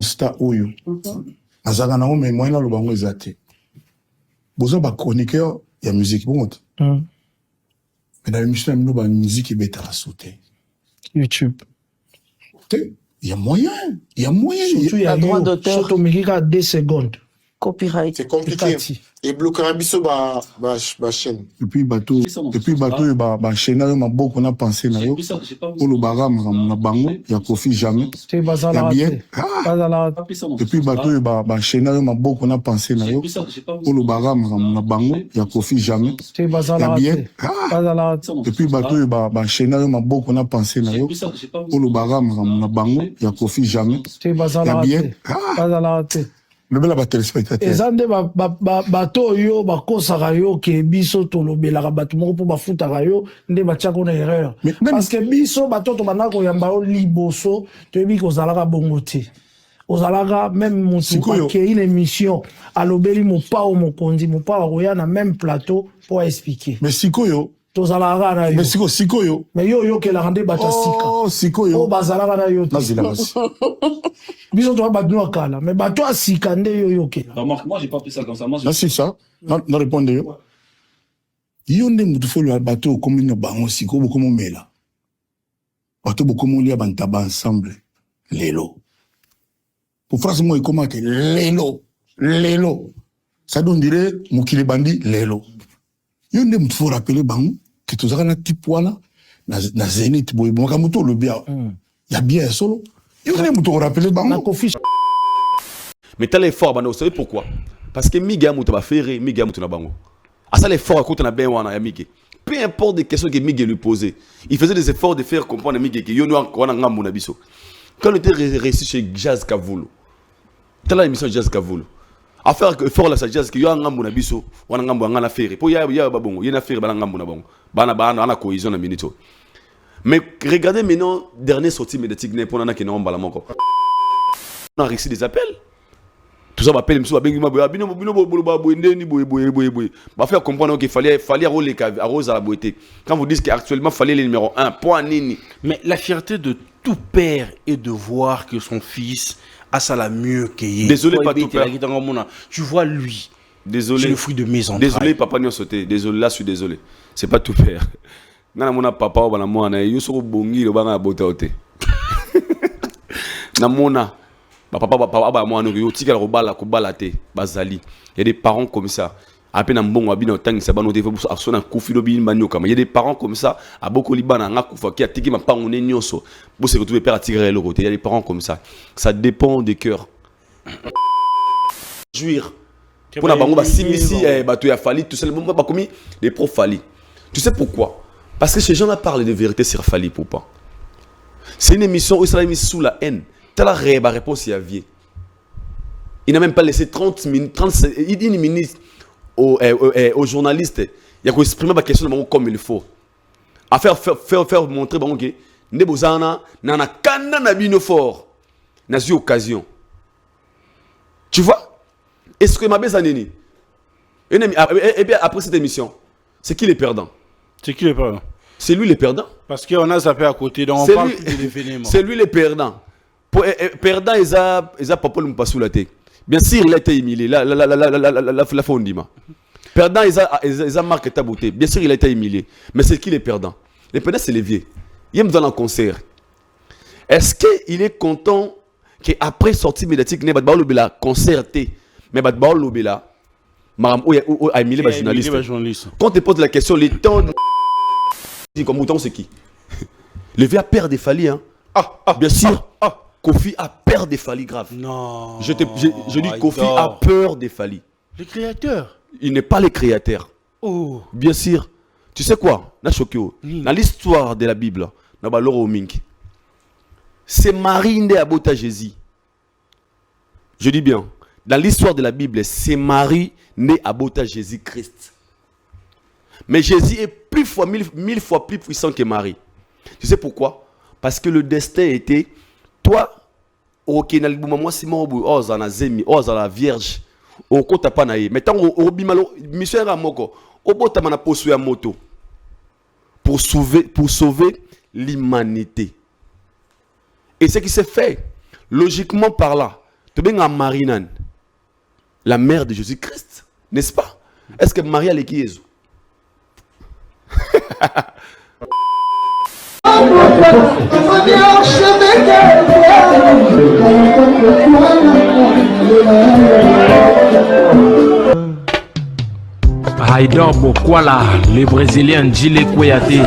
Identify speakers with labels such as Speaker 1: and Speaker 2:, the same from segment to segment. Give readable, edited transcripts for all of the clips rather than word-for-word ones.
Speaker 1: Sta oyo. Azaka na mais moi na lobango ezate. Bozo ba chroniqueur ya musique bon. Mais dans l'émission nous ba musique beta sauter.
Speaker 2: YouTube.
Speaker 1: Il y a moyen, il y a moyen.
Speaker 2: Surtout il y a droit d'auteur. Surtout Mekika 2 secondes.
Speaker 3: Copyright.
Speaker 4: C'est compliqué. Et bloquer un biseau ba chaîne.
Speaker 1: Et puis bateau ba chaîne na ma beaucoup na pensé na yo. Pour le bagam na bango ya Kofi jamais.
Speaker 2: C'est bazala. Bazala.
Speaker 1: Et puis bateau ba chaîne na ma beaucoup na pensé na yo. Pour le bagam na bango ya Kofi jamais.
Speaker 2: C'est bazala. Bazala.
Speaker 1: Et puis bateau ba chaîne na ma beaucoup na pensé na yo. Pour le bagam na bango ya Kofi jamais.
Speaker 2: C'est bazala. Bazala.
Speaker 1: Le bel téléspectateur.
Speaker 2: Ezande bato yo bakosaka yo ke biso tolobelaka bato moko po bafutaka yo nde batiako na erreur. Parce que biso bato to bandaka koyamba yo liboso toyebi kozalaka bongo te. Ozalaka même motu akei une émission alobeli mopao mokonzi mopao koya na même plateau pour expliquer.
Speaker 1: Mais sikoyo
Speaker 2: tozalaka na yo.
Speaker 1: Mais sikoyo.
Speaker 2: Mais yo kelaka nde bato sika.
Speaker 1: Oh sikoyo.
Speaker 2: O bazalaka na yo te. Biso to ba bino kala mais bato asika nde yo kela.
Speaker 5: Moi j'ai pas pris ça comme ça. Moi
Speaker 1: c'est ça. Non répondez yo. Yo nde mutu fo le bato comme une bango siko beaucoup mo mela. Bato beaucoup mo lia bantaba ensemble. Lelo. Pour phrase moi comment que lelo. Ça donne dire mukile bandi lelo. Yo nde mutu fo rappeler bango que tozaka na type wana na Zénith boy bon kamuto le bien. Ya bien solo.
Speaker 6: Mais t'as l'effort, vous savez pourquoi? Parce que Miga Mouta va faire, Miga Mouta na bango. À ça l'effort, quand on a bien wana Miga. Peu importe des questions que Miga lui posait, il faisait des efforts de faire comprendre à Miga que yo no wana ngambu na biso. Quand on était réussi chez Jazz Kavulu, t'as l'émission Jazz Kavulu. À faire effort là ça Jazz que yo ngambu na biso, wana ngambu ngana faire. Po ya babongo, yena faire bana ngambu na bango. Bana ana cohésion na minute. Mais regardez maintenant, dernière sortie médiatique, on a réussi des appels. Tout ça m'appelle, faire comprendre qu'il fallait arroser à la beauté. Quand vous dites qu'actuellement, il fallait le numéro 1, point nini.
Speaker 7: Mais la fierté de tout père est de voir que son fils a ça la mieux qu'il est.
Speaker 6: Désolé, pas tout père.
Speaker 7: Tu vois lui.
Speaker 6: Désolé.
Speaker 7: C'est le fruit de mes entrailles.
Speaker 6: Désolé, papa, n'y a sauté. Désolé, là, je suis désolé. C'est pas tout père. Na mona papa ou na mona yo soko bongi lo banga bota ote na mona papa ba mwana yo tika ko bala te bazali. Il y a des parents comme ça à peine mbongo abina otangi sa bano te fo asona kufi lo bin manyoka. Il y a des parents comme ça à boko libana nga kufa ki atiki ma pango ne nyoso bo se retrouver père attirer le côté. Il y a des parents comme ça, ça dépend des cœurs. Jouir pour na bango ba simisi bato ya fali tout seul ba komi des profs fali. Tu sais pourquoi? Parce que ces gens-là parlent de vérité sur Fali Poupa. C'est une émission où il s'est mis sous la haine. T'as la réponse, il y a vie. Il n'a même pas laissé 30 minutes, 1 minute aux journalistes. Il y a qu'à exprimer ma question comme il faut. À faire montrer que Nebozana n'a qu'un nabino fort. N'a eu occasion. Tu vois? Est-ce que ma bézanini? Et bien après cette émission, c'est qui les perdants?
Speaker 7: C'est qui le perdant?
Speaker 6: C'est lui le perdant.
Speaker 7: Parce qu'on a zappé à côté, donc on parle plus de l'événement.
Speaker 6: C'est lui le perdant. Perdant, ils ont pas le passou la tête. Bien sûr, il a été humilié. La fondima. Perdant, ils ont marqué ta beauté. Bien sûr, il a été humilié. Mais c'est qui le perdant? Les perdants, c'est les vieux. Il aime dans un concert. Est-ce qu'il est content qu'après sortie médiatique, il y a concerté, mais il y a Madame a Emile les journalistes. Quand on te pose la question, les temps comme mouton c'est qui? Le vieux a peur des Fali, hein? Bien sûr. Kofi a peur des Fali grave.
Speaker 7: Non.
Speaker 6: Je dis Kofi a peur des Fali.
Speaker 7: Le créateur.
Speaker 6: Il n'est pas le créateur.
Speaker 7: Oh.
Speaker 6: Bien sûr. Tu sais quoi? Dans l'histoire de la Bible, c'est Marie qui a bota Jésus. Je dis bien. Dans l'histoire de la Bible, c'est Marie née à Bota Jésus-Christ. Mais Jésus est mille fois plus puissant que Marie. Tu sais pourquoi? Parce que le destin était, toi, ok, moi c'est moi, la Vierge, au côté pas naïe. Mais tant au bimalo, mission ramoko, au bota mana posu ya moto, pour sauver l'humanité. Et ce qui s'est fait, logiquement par là. Tu bien Marie nan, la mère de Jésus-Christ, n'est-ce pas? Est-ce que Marie a l'équipe?
Speaker 3: Haïdor Bokwala, le Brésilien Gilles Kouyaté.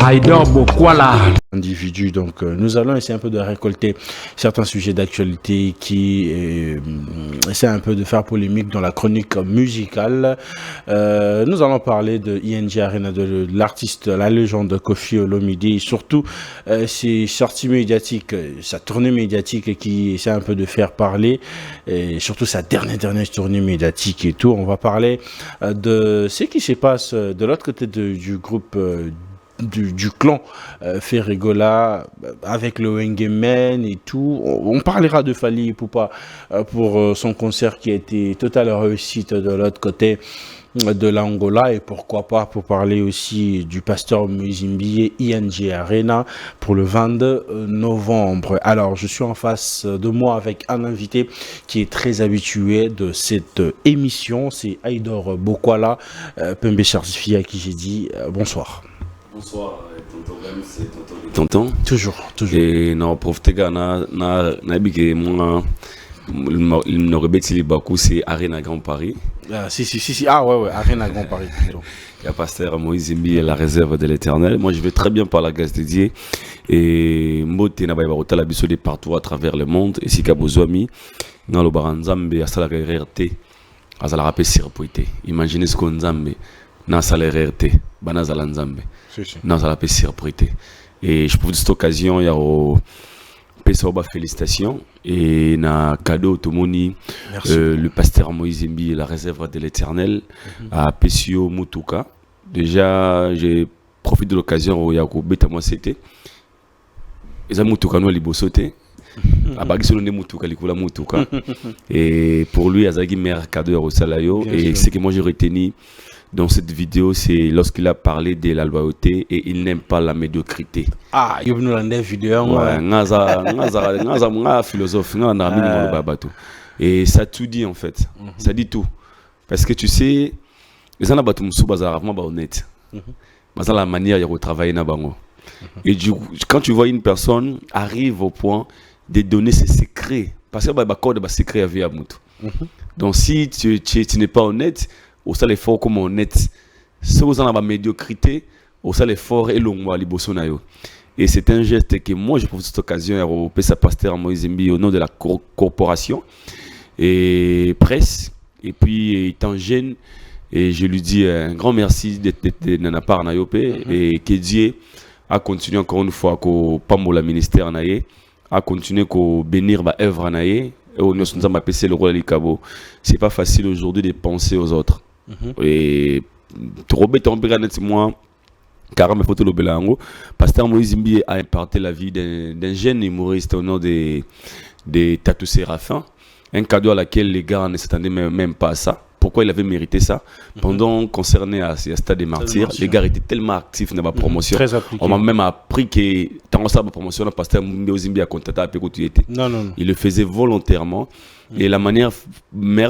Speaker 3: Haïdor Bokwala.
Speaker 7: Individu, donc nous allons essayer un peu de récolter certains sujets d'actualité qui essaient un peu de faire polémique dans la chronique musicale. Nous allons parler de ING Arena, de l'artiste, la légende Koffi Olomide, et surtout ses sorties médiatiques, sa tournée médiatique qui essaie un peu de faire parler, et surtout sa dernière tournée médiatique et tout. On va parler de ce qui se passe de l'autre côté du groupe du clan Ferregola avec le Wengemen et tout. On parlera de Fally Ipupa pour son concert qui a été totale réussite de l'autre côté de l'Angola, et pourquoi pas pour parler aussi du pasteur Muzimbi et ING Arena pour le 22 novembre. Alors je suis en face de moi avec un invité qui est très habitué de cette émission, c'est Haïdor Bokwala, Pembe certifié, à qui j'ai dit bonsoir.
Speaker 6: Bonsoir, tonton.
Speaker 7: Toujours.
Speaker 6: Et non, profiter na bige moi il n'aurait pas été beaucoup, c'est Arena Grand Paris.
Speaker 7: Si. Ah ouais, Arena Grand Paris plutôt.
Speaker 6: Il y a pasteur Moïse Mbi et la réserve de l'Éternel. Moi, je vais très bien par la grâce de Dieu. Et Moté na baïbarota la biso de partout à travers le monde. Et si Kabozwami, dans le Baranzambe, à Salara RT, à Salara Pessirpoité. Imaginez ce qu'on Zambe, dans Salara RT, Banazala Nzambe. Dans la Pessirpoité. Et je profite de cette occasion, il y a félicitations et na cadeau tout moni le pasteur Moïse Mbi, la réserve de l'Éternel à Pessio Mutuka. Déjà j'ai profité de l'occasion où Yakou beta moi c'était les Mutuka no libosoté abagi solo ne Mutuka likula Mutuka et pour lui azagi meilleur cadeau au salayo. Et ce que moi j'ai retenu dans cette vidéo, c'est lorsqu'il a parlé de la loyauté et il n'aime pas la médiocrité.
Speaker 7: Ah, il y a une vidéo.
Speaker 6: Ouais, ngaza philosophe, et ça tout dit en fait. Ça dit tout. Parce que tu sais, les gens là sont vraiment honnêtes. C'est la manière de travailler na bango. Et du coup, quand tu vois une personne arrive au point de donner ses secrets, parce que bah code bah secret avec Amutu. Donc si tu n'es pas honnête, au sein l'effort comme honnête, si vous en avez médiocrité, au sein l'effort et l'ongwa libosonayo. Et c'est un geste que moi je profite de cette occasion à Pessa Pasteur Moïse Mbi au nom de la corporation et presse. Et puis étant jeune, et je lui dis un grand merci d'être dans part nayope et que Dieu a continué encore une fois qu'au Pamola ministère naye, a continué qu'au bénir ba œuvre naye. C'est pas facile aujourd'hui de penser aux autres. Et trop bête en péranette moi car mes photos le belango pasteur Moïse Mbi a imparté la vie d'un jeune humoriste au nom de Tatou Séraphin, un cadeau à laquelle les gars ne s'attendaient même pas à ça. Pourquoi il avait mérité ça? Pendant concerné à Stade des Martyrs, les gars étaient tellement actifs dans ma promotion. On m'a même appris que dans sa promotion, le pasteur Moïse Mbi a contacté à Pécoutiété.
Speaker 7: Non.
Speaker 6: Il le faisait volontairement. Et la meilleure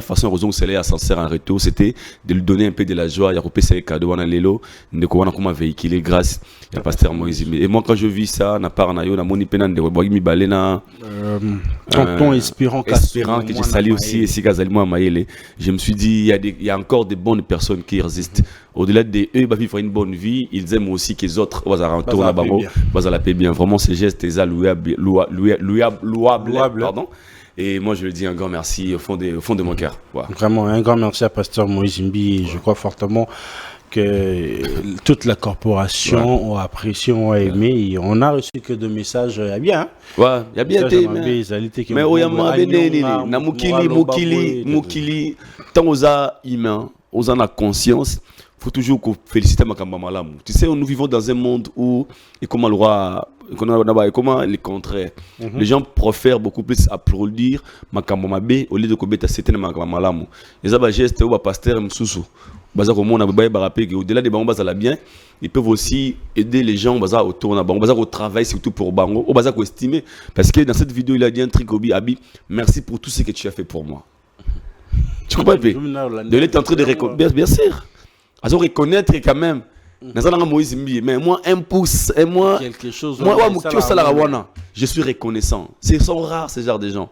Speaker 6: façon, heureusement, c'est à s'en servir en retour, c'était de lui donner un peu de la joie. Il y a coupé ses cadeaux, on a l'élo, de comment on a véhiculé grâce à pasteur Moïse Mbi. Et moi, quand je vis ça, na part nayo, na moni penan de rebogi mi balena.
Speaker 7: Tonton Espérant
Speaker 6: que j'ai sali aussi, et si Gazalimo Maïle. Je me suis dit, il y a encore de bonnes personnes qui résistent. Au-delà de eux, ils vivent une bonne vie, ils aiment aussi que les autres retournent à Bango, la paix bien. Vraiment, ces gestes, c'est louable, pardon. Et moi, je le dis un grand merci au fond de mon cœur. Voilà.
Speaker 7: Vraiment, un grand merci à pasteur Moïse Mbi. Je crois fortement que toute la corporation a apprécié, ont aimé. Et on a reçu que de messages. Il y a bien.
Speaker 6: Ouais, il y a bien été. Mais il y a na mukili, tant aux humains, aux en a conscience. Faut toujours féliciter Makamba Malamu. Tu sais, nous vivons dans un monde où, et comment le roi, comment les contraires. Les gens préfèrent beaucoup plus applaudir Makamba Mabe au lieu de commettre certaines Makamba Malamu. Les abagestes ou pasteur Msusu. Au-delà des banques, ça bien. Ils peuvent aussi aider les gens autour au travail, surtout pour Bango, au bazar estimer. Parce que dans cette vidéo, il a dit un truc, Abi, merci pour tout ce que tu as fait pour moi. Tu comprends? De l'être en train de reconnaître, bien sûr. À reconnaître quand même. Mais moi, un pouce, et moi,
Speaker 7: quelque chose.
Speaker 6: Je suis reconnaissant. C'est sont rares ces genres de gens.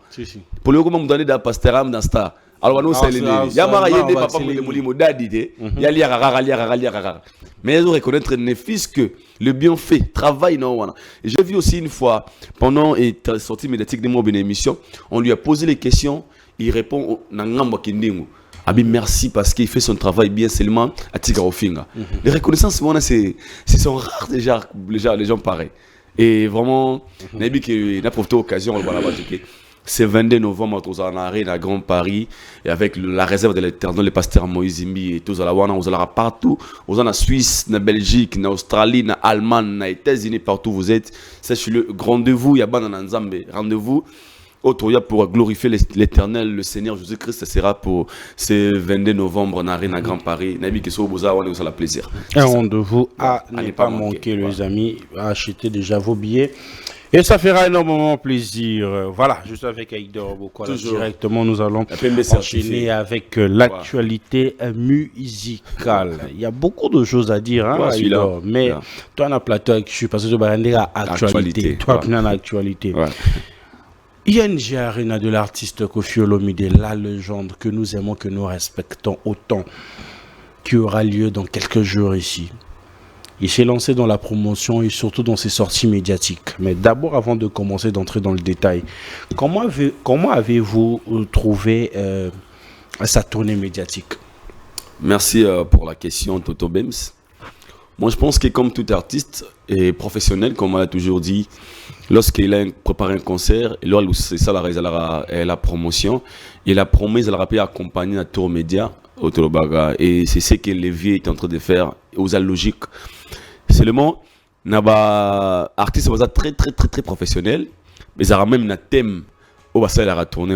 Speaker 6: Pour le moment, me donner d'un pastoram dans Star. Alors, nous, c'est les Yamara Yende, papa, Moulimo Dadi, Yali, mais ils ont reconnaître ne fils que le bienfait, travail, non. Et j'ai vu aussi une fois, pendant une sortie médiatique de mon émission, on lui a posé les questions, il répond Nangamba Kindingu. Abi, merci parce qu'il fait son travail bien seulement à Tigarofinga. Les reconnaissances, c'est sont rares déjà, les gens pareils. Et vraiment, Nabi qui n'a profité l'occasion, on va là-bas. C'est 22 novembre, on a arrêté à Grand Paris, et avec la réserve de l'Éternel, le pasteur Moïse Imbi et tous à la Wana, on a partout, on a en Suisse, en Belgique, en Australie, en Allemagne, en États-Unis, partout où vous êtes. C'est le rendez-vous, il y a ban en Zambé, rendez-vous. Autour pour glorifier l'Éternel, le Seigneur Jésus-Christ, ce sera pour ce 22 novembre en arène à Grand Paris. Nabi qui soit au on a plaisir.
Speaker 7: Un rendez-vous à ne pas manquer, les amis. Achetez déjà vos billets. Et ça fera énormément plaisir. Voilà, je suis avec Aïdor Bokola. Directement, nous allons enchaîner avec l'actualité musicale. Il y a beaucoup de choses à dire, hein, Aïdor, mais toi, on a plateau avec je parce que tu vas dire actualité. Toi, tu as l'actualité. ING Arena de l'artiste Koffi Olomide, la légende que nous aimons, que nous respectons autant, qui aura lieu dans quelques jours ici. Il s'est lancé dans la promotion et surtout dans ses sorties médiatiques. Mais d'abord, avant de commencer d'entrer dans le détail, comment avez-vous trouvé sa tournée médiatique?
Speaker 6: Merci pour la question, Toto Bems. Moi, je pense que comme tout artiste et professionnel, comme on l'a toujours dit, lorsqu'il a préparé un concert, c'est ça la promotion, il a promis de la rappeler accompagner la tour média au Tolobaga. Et c'est ce que Lévier est en train de faire aux logique. Seulement, naba artiste très très très très professionnel, mais il y a même un thème où va ça tourner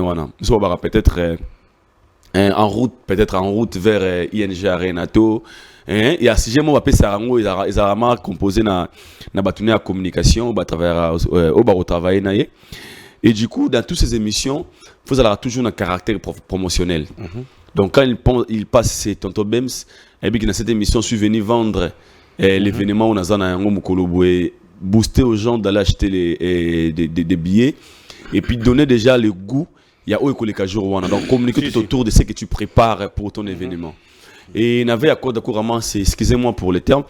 Speaker 6: peut-être en route vers ING Arenato. Et à ce moment où Sarango ils ont composé na bâtonné à communication à travers au travail. Et du coup, dans toutes ces émissions, il faut toujours un caractère promotionnel. Donc quand il passe ces Tonto Bems, et bien dans cette émission, je suis venu vendre l'événement où on a booster aux gens d'aller acheter des billets et puis donner déjà le goût. Il y a donc communiquer tout autour de ce que tu prépares pour ton événement. Et il y avait accord couramment, excusez-moi pour le terme,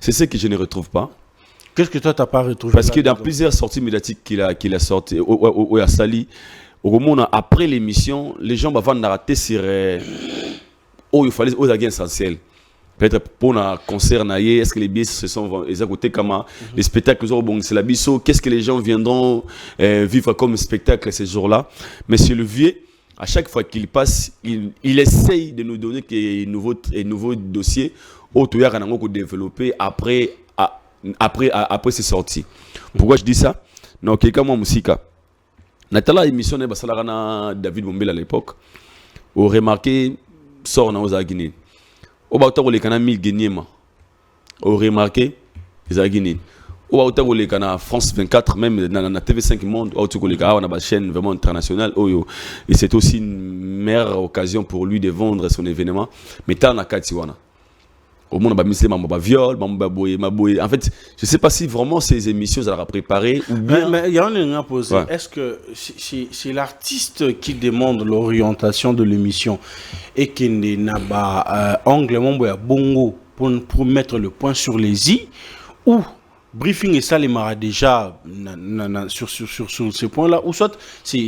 Speaker 6: c'est ce que je ne retrouve pas.
Speaker 7: Qu'est-ce que toi tu n'as pas retrouvé?
Speaker 6: Parce que dans plusieurs sorties médiatiques qu'il a sorti, au Sali, au moment après l'émission, les gens vont rater sur il fallait aux agents essentiels. Peut-être pour un concert, est-ce que les billets se sont exécutés comme les spectacles, c'est la biseau, qu'est-ce que les gens viendront vivre comme spectacle ces jours-là. Mais c'est le vieux. À chaque fois qu'il passe, il essaye de nous donner un nouveau dossier autour de développer après ses sorties. Pourquoi je dis ça? Non, quelqu'un m'a musique. Natala émission de David Bombel à l'époque. Au remarqué sort dans aux Guinée. Au bas où les canaux 1000 Guinéens. Au remarqué les Guinée. Au où les canaux France 24 même dans la TV5 Monde où les gars on a une chaîne vraiment internationale et c'est aussi une meilleure occasion pour lui de vendre son événement mais tant na Katiwana au monde ba viol en fait je sais pas si vraiment ces émissions ça l'a préparé ou bien
Speaker 7: mais il y a un posé est-ce que c'est l'artiste qui demande l'orientation de l'émission et qui n'a pas angle bongo pour mettre le point sur les i ou briefing et ça les mara déjà sur ce point-là ou soit c'est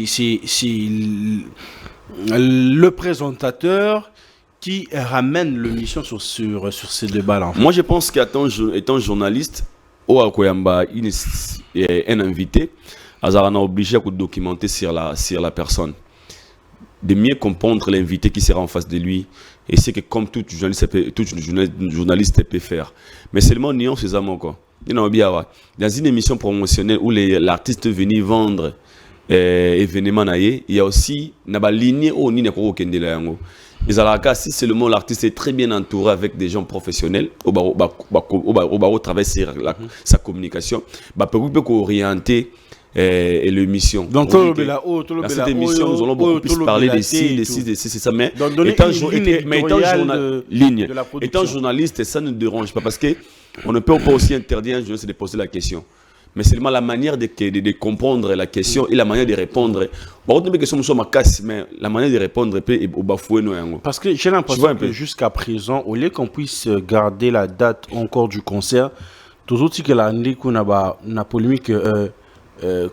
Speaker 7: le présentateur qui ramène l'émission sur ces débats-là. En fait.
Speaker 6: Moi, je pense qu'étant journaliste, au Akoyamba, un invité, Azarana obligé à documenter sur la personne, de mieux comprendre l'invité qui sera en face de lui, et c'est que comme tout journaliste peut faire. Mais seulement nions ces amants quoi. Dans une émission promotionnelle où l'artiste venait vendre événement il y a aussi une ligne où ni n'ako kende la yango. Si seulement l'artiste est très bien entouré avec des gens professionnels, au baro travaille sur sa communication, peut orienter l'émission.
Speaker 7: Donc,
Speaker 6: dans cette émission, nous allons beaucoup plus parler des ci, c'est ça. Mais étant journaliste, ça ne dérange pas parce qu'on ne peut pas aussi interdire un journaliste de poser la question. Mais c'est seulement la manière de comprendre la question et la manière de répondre. Mais la manière de répondre peut au bafoué.
Speaker 7: Parce que j'ai l'impression que jusqu'à présent, au lieu qu'on puisse garder la date encore du concert, toujours que la polémique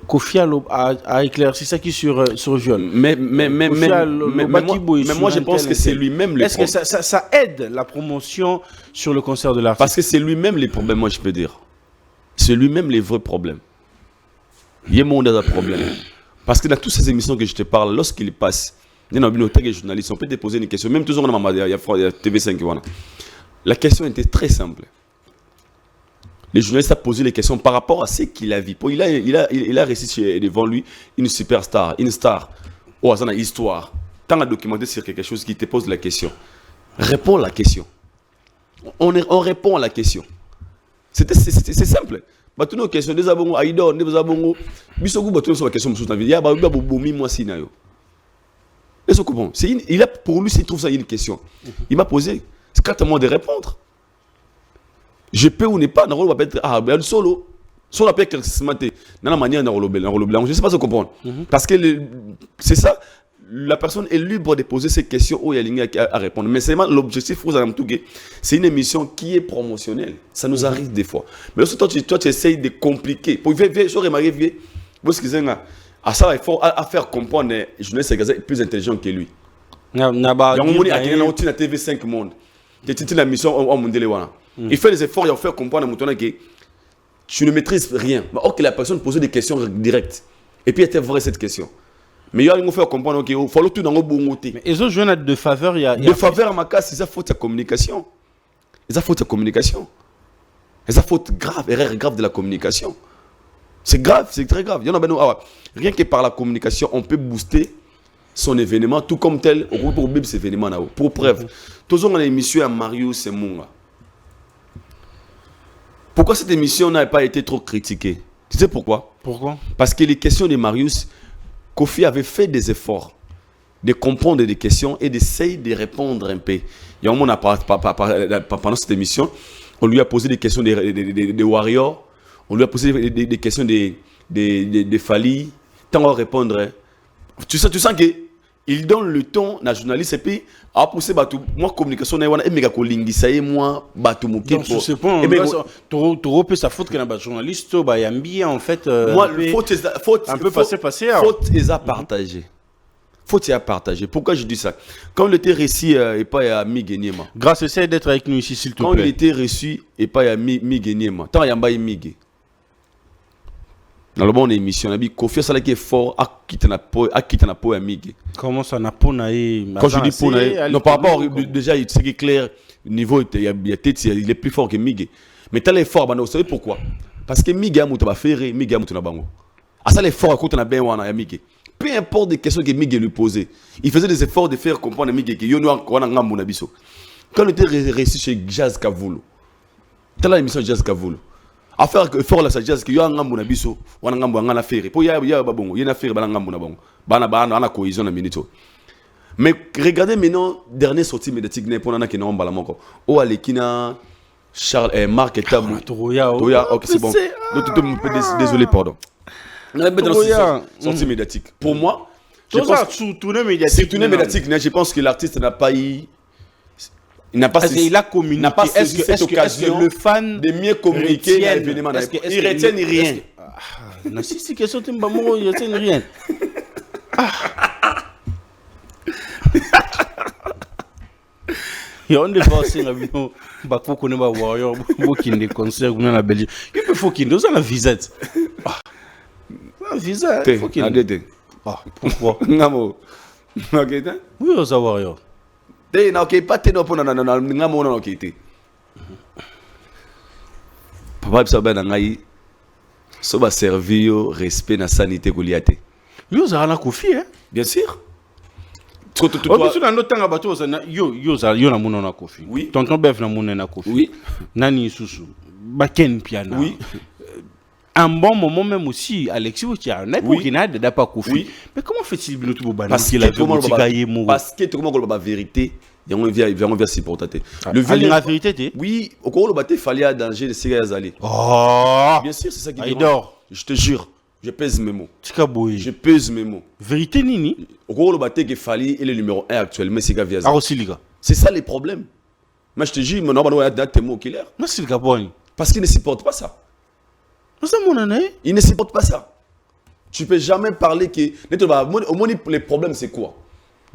Speaker 7: Kofi a éclairci ça qui sur viol.
Speaker 6: Mais moi je pense que c'est lui-même le
Speaker 7: problème. Est-ce que ça aide la promotion sur le concert de l'artiste?
Speaker 6: Parce que c'est lui-même les problèmes, moi je peux dire. C'est lui-même les vrais problèmes. Il y a un problème. Parce que dans toutes ces émissions que je te parle, lorsqu'il passe, il y a des journalistes, on peut te poser une question, même toujours il y a TV5. La question était très simple. Les journalistes ont posé les questions par rapport à ce qu'il a vu. Il a réussi devant lui une superstar, une star, ou une histoire. Tant à documenter sur quelque chose qui te pose la question. Réponds à la question. On répond à la question. C'est simple. Toutes nos questions, des abongos, Aïdon, des abongos, Bissogou, toutes nos questions, il y a Boumi, moi, Sinayo. Pour lui, s'il trouve ça une question, il m'a posé, c'est 4 mois de répondre. Je peux ou ne pas, on va être solo. Solo peut être ce matin, dans la manière je ne sais pas ce comprendre. Parce que c'est ça. La personne est libre de poser ces questions où il y a ligne à répondre. Mais seulement l'objectif, c'est une émission qui est promotionnelle. Ça nous arrive des fois. Mais lorsque toi tu essayes de compliquer, pour à ça, il faut faire comprendre les journalistes plus intelligents que lui. Il y a un TV5 Monde. La mission il fait des efforts, il fait comprendre que tu ne maîtrises rien. Or que la personne pose des questions directes. Et puis elle était vraie cette question. Mais il y a un faire comprendre qu'il faut tout dans le bon côté.
Speaker 7: Mais ils ont joué de faveur.
Speaker 6: De faveur à ma casse, c'est ça faute de communication. C'est faute de communication. C'est faute grave, erreur grave de la communication. C'est grave, c'est très grave. Rien que par la communication, on peut booster son événement, tout comme tel, on peut oublier cet événement là. Pour preuve, tous on a l'émission à Marius Semunga. Pourquoi cette émission n'a pas été trop critiquée? Tu sais pourquoi?
Speaker 7: Pourquoi? Parce
Speaker 6: que les questions de Marius, Kofi avait fait des efforts de comprendre des questions et d'essayer de répondre un peu. Il y a un moment, pendant cette émission, on lui a posé des questions des Warriors, on lui a posé des questions des Fali. Tant on va répondre, tu sens qu'il donne le ton à journaliste et puis à pousser moi communication et méga kolingisa et moi batu muke.
Speaker 7: Donc je sais pas, tu peux sa faute que la journaliste yambi en fait
Speaker 6: moi faute
Speaker 7: un peu passer
Speaker 6: faute est à partager. Faut-il à partager. Pourquoi je dis ça? Quand il était reçu et pas à Migueniema.
Speaker 7: Grâce à ça d'être avec nous ici s'il te plaît.
Speaker 6: Quand il était reçu et pas à Migueniema. Tant yamba et Migue. Dans le bon émission, on a dit Kofi ça qui est fort à quitter na po à Migue.
Speaker 7: Comment ça na po naï?
Speaker 6: Quand je dis po naï, non par rapport déjà c'est qui est clair niveau il est plus fort que Migue. Mais tel est fort, vous savez pourquoi? Parce que Migue a mutu ba ferré, Migue a mutu na bango. À ça les fort à côté na ben wana ya Migue. Peu importe les questions que Migue lui posait, il faisait des efforts de faire comprendre à Migue que yono wana ngambu na biso. Quand il était reçu chez Jazz Kavulu. Telle l'émission Jazz Kavulu. À faire fort la sagesse que yo ngambu na biso wana ngambu ngana faire po ya babongo yena faire bana ngambu na bongo bana cohésion na minito. Mais regardez maintenant dernier sortie médiatique ne pona na ki na mbala moko o alekina Charles Marc Etabou Toya OK c'est bon désolé pardon. Sortie médiatique pour moi je pense
Speaker 7: tournée médiatique
Speaker 6: je pense que l'artiste n'a pas eu il
Speaker 7: a communiqué.
Speaker 6: N'a pas saisi cette occasion
Speaker 7: le fan
Speaker 6: de mieux communiquer l'événement. Il retient rien.
Speaker 7: Si c'est question de Mbamo, il retient rien. Il y a un débat aussi, il faut qu'on ait un warrior, il faut qu'il y ait des concerts en Belgique. Il faut qu'il y ait une visite. Un visite, il faut qu'il y ait. Pourquoi?
Speaker 6: Non, ok,
Speaker 7: oui, on a warrior.
Speaker 6: Ok, pas te non, non, ok, papa, ça va dans l'aïe. Ça va servir au respect de la sanité que l'IAT.
Speaker 7: Oui, on a un Kofi, hein?
Speaker 6: Bien sûr.
Speaker 7: Yo na muna na Kofi.
Speaker 6: Oui.
Speaker 7: Tonton Bef na muna na Kofi.
Speaker 6: Oui.
Speaker 7: Nani Susu. Baken Piana.
Speaker 6: Oui.
Speaker 7: Un bon moment même aussi, Alexis Outia, on a pour qu'il n'a pas Kofi.
Speaker 6: Oui.
Speaker 7: Mais comment fait-il bien tout le
Speaker 6: parce que tout le monde a la vérité. Il y a un supporter.
Speaker 7: Le la vérité,
Speaker 6: oui, au cours de il fallait à danger de Séga Azali.
Speaker 7: Oh.
Speaker 6: Bien sûr, c'est ça qui
Speaker 7: dit.
Speaker 6: Je te jure, je pèse mes mots.
Speaker 7: Je
Speaker 6: pèse mes mots.
Speaker 7: Vérité nini.
Speaker 6: Au cours de il fallait est le numéro 1 actuellement, c'est Gavi Azali.
Speaker 7: Ah aussi les gars.
Speaker 6: C'est ça les problèmes. Mais je te jure, mon nom va être tes mots qu'il est.
Speaker 7: Non, c'est le Gabon.
Speaker 6: Parce qu'il ne supporte pas ça. Il ne supporte pas ça. Tu peux jamais parler que au moins les problèmes c'est quoi?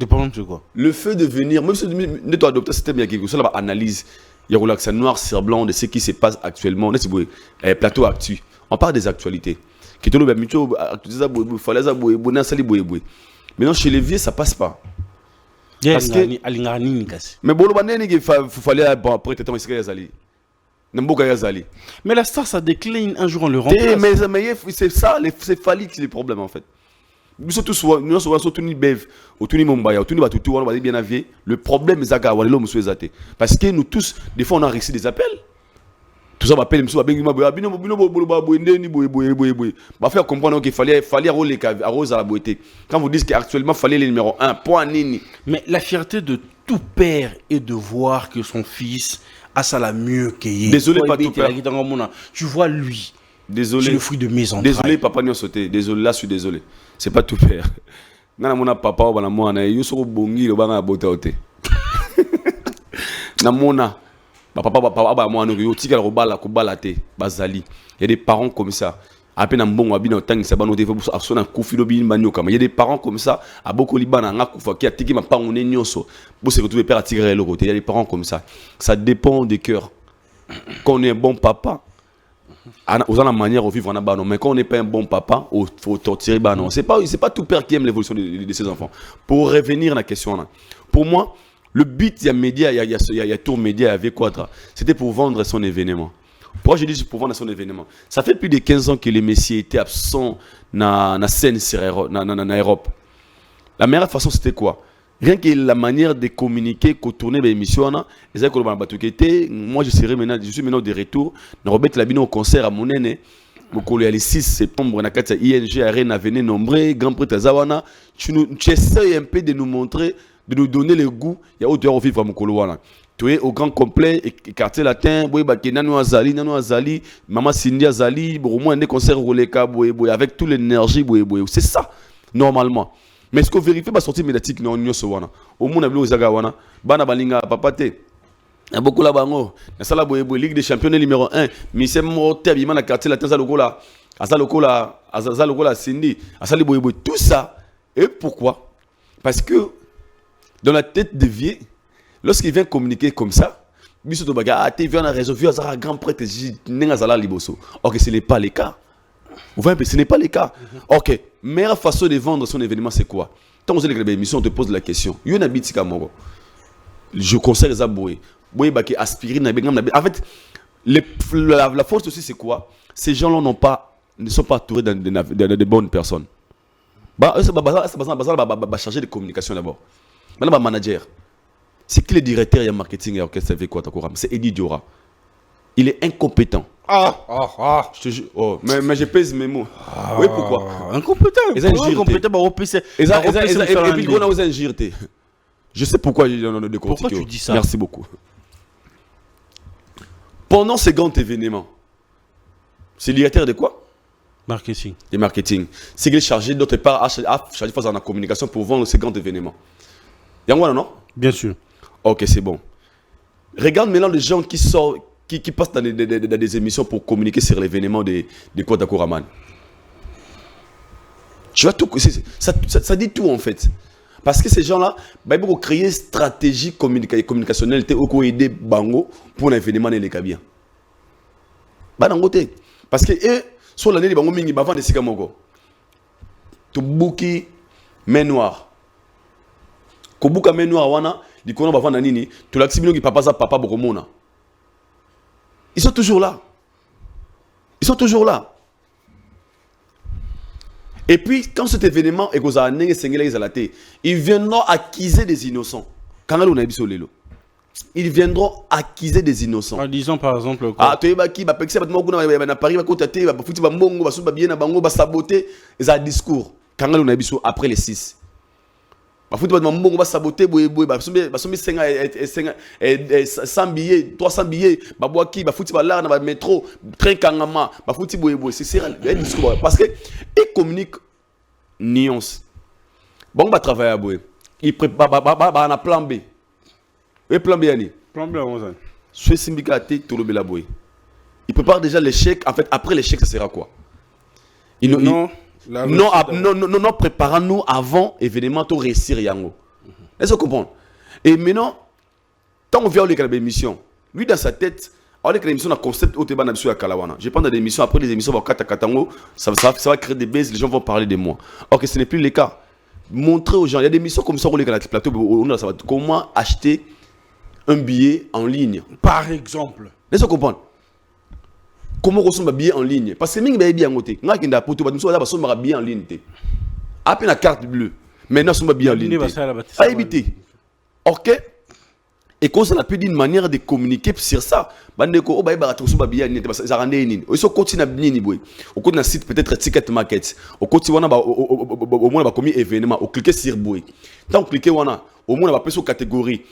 Speaker 7: Les problèmes c'est quoi? Le
Speaker 6: fait de venir, même si tu dois adopter système, il y a quelque chose là, analyse, il y a relax noir sur blanc de ce qui se passe actuellement. On est plateau actu. On parle des actualités. Qui te le mutuo fallait ça bonne sali boye. Maintenant chez les vieux ça passe pas.
Speaker 7: Parce que
Speaker 6: mais bolo banene qu'il fallait après temps ici Yazali.
Speaker 7: Mais la star ça décline un jour on le remplace.
Speaker 6: Mais c'est ça, c'est fallu que c'est les problèmes en fait. Nous sommes surtout ni bev, autour ni Mumbai, autour ni Batutu, on va dire bien avié. Le problème c'est que l'homme soit zaté. Parce que nous tous, des fois on a reçu des appels. Tout ça m'appelle, monsieur Abengi Maboya, bah faire comprendre qu'il fallait arroser à la beauté. Quand vous dites qu'actuellement il fallait le numéro 1, point nini.
Speaker 7: Mais la fierté de tout père est de voir que son fils a ça la mieux qu'il.
Speaker 6: Désolé pas tout père.
Speaker 7: Tu vois lui.
Speaker 6: Désolé.
Speaker 7: C'est le fruit de mes entrailles.
Speaker 6: Désolé papa n'y sauté. Désolé là je suis désolé. C'est pas tout père. Nana mona papa ou bana mwana yusoko bongi le banga bote ote. Na mona papa mwana yo tika la robala ko balate bazali. Il y a des parents comme ça. Après na mbongo abina otangi sabano te faut asona kufi lo bin manyoka. Il y a des parents comme ça à boko libana nga kufa ki atiki ma pango ne nyonso. Bo se retrouver père attirer le côté. Il y a des parents comme ça. Ça dépend des cœurs. Quand on est un bon papa, on a la manière de vivre en abandon. Mais quand on n'est pas un bon papa, il faut torturer. Non, c'est pas tout père qui aime l'évolution de ses enfants. Pour revenir à la question là, pour moi, le but, il y a média, il y a tour média avec Quadra. C'était pour vendre son événement. Pourquoi je dis pour vendre son événement? Ça fait plus de 15 ans que les messieurs étaient absents dans la scène en Europe. La meilleure façon, c'était quoi? Rien que la manière de communiquer, qu'on tournait l'émission, moi je suis maintenant de retour. Robert Labino au concert à Monene, le 6 septembre, on a ING Arena, venez nombreux, Grand Prix Tazawana. Tu essaies un peu de nous montrer, de nous donner le goût. Il y a autre vivre à Mokolowana. Tu es au grand complet, quartier latin, Nano Azali, Maman Cindy Azali, au moins des concerts avec toute l'énergie. C'est ça, normalement. Mais est-ce qu'on vérifie la sortie médiatique non wana au monde ablo zaga wana bana balinga papate na beaucoup la bango na sala boye Ligue des champions numéro 1 mais c'est morte bima na quartier latin za lokola Cindy asali boye tout ça et pourquoi? Parce que dans la tête de vieux lorsqu'il vient communiquer comme ça biso to baga te vient na réseau vieux za grand prêtre nenga zala liboso. OK, ce n'est pas le cas. Vous voyez, ce n'est pas le cas. OK, meilleure façon de vendre son événement, c'est quoi? Quand vous avez l'émission, on te pose la question. Il y a un habit je conseille les aboués. Aspirine. En fait, la force aussi, c'est quoi? Ces gens-là ne sont pas entourés de bonnes personnes. C'est chargé de communication d'abord. Maintenant, manager. C'est qui le directeur et le marketing et orchestre avec quoi? C'est Eddie Diora. Il est incompétent. Je te jure. Oh, mais je pèse mes mots. Oui, pourquoi?
Speaker 7: Incompétent.
Speaker 6: Je sais pourquoi il y en a des
Speaker 7: Pourquoi tu dis ça?
Speaker 6: Merci beaucoup. Pendant ce grand événement, c'est directeur de quoi?
Speaker 7: Marketing.
Speaker 6: De marketing. C'est qu'il est chargé d'autre part à charger face à la communication pour vendre ce grand événement. Yangwana, non?
Speaker 7: Bien sûr.
Speaker 6: Ok, c'est bon. Regarde maintenant les gens qui sortent. Qui passent dans des émissions pour communiquer sur l'événement de Kodako Raman. Tu vois tout, ça dit tout en fait. Parce que ces gens-là, bah, ils vont créer une stratégie communicationnelle pour aider Bango pour un événement dans les cabines. Bah, dans le côté. Parce que eux, sur l'année, les Bango mingi, bah, avant de Sigamoko. Tu bouki main noire. Ko bouka main noire, wana, di kono bah, avant nini, tu l'as qui papa ça, papa Bokomona. Ils sont toujours là. Ils sont toujours là. Et puis, quand cet événement est ils viendront accuser des innocents. Ils viendront accuser des innocents.
Speaker 7: En disant par exemple quoi?
Speaker 6: Ah, tu es qui va pexer à Paris, va côté, va foutre bango, va souba bien bango, va saboter les discours. Après les 6. Va foutre bango, va saboter, va soumer 100 billets, 300 billets, va boire qui, va foutre là dans le métro, train kangama, va foutre c'est un discours. Parce que ils communiquent nuance. Bon, on va travailler à boire. Il prépare un plan B. Et plan B, Yanni.
Speaker 7: Plan B, on va.
Speaker 6: Soit symbicate, tout le bel boy. Il prépare déjà l'échec. En fait, après l'échec, ça sera quoi? Non, préparons-nous avant événement pour réussir Yango. Est-ce que vous comprenez? Et maintenant, tant on vient avec l'émission, lui dans sa tête, avec l'émission, on a concept au Téban à Kalawana. Je pense dans des émissions, après les émissions, ça va créer des bases, les gens vont parler de moi. Or que ce n'est plus le cas. Montrer aux gens, il y a des émissions comme ça, on les plateau, comment acheter un billet en ligne.
Speaker 7: Par exemple.
Speaker 6: Laissez-vous comprendre. Comment on un billet en ligne? Parce que nous avons bien noté. Nous avons un billet en ligne. Après la carte bleue. Maintenant, nous avons un billet en ligne. À éviter. Ok? Et qu'on a pu d'une manière de communiquer sur ça. Bandeko, oh, bah, billet en ligne. Ça rend des lignes. Ils continue à bien boy. Au côté d'un site peut-être Ticket Market. Au côté au moins on va commis événement. Au cliquer sur boy. Tant on cliquer au moins on va passer aux catégories.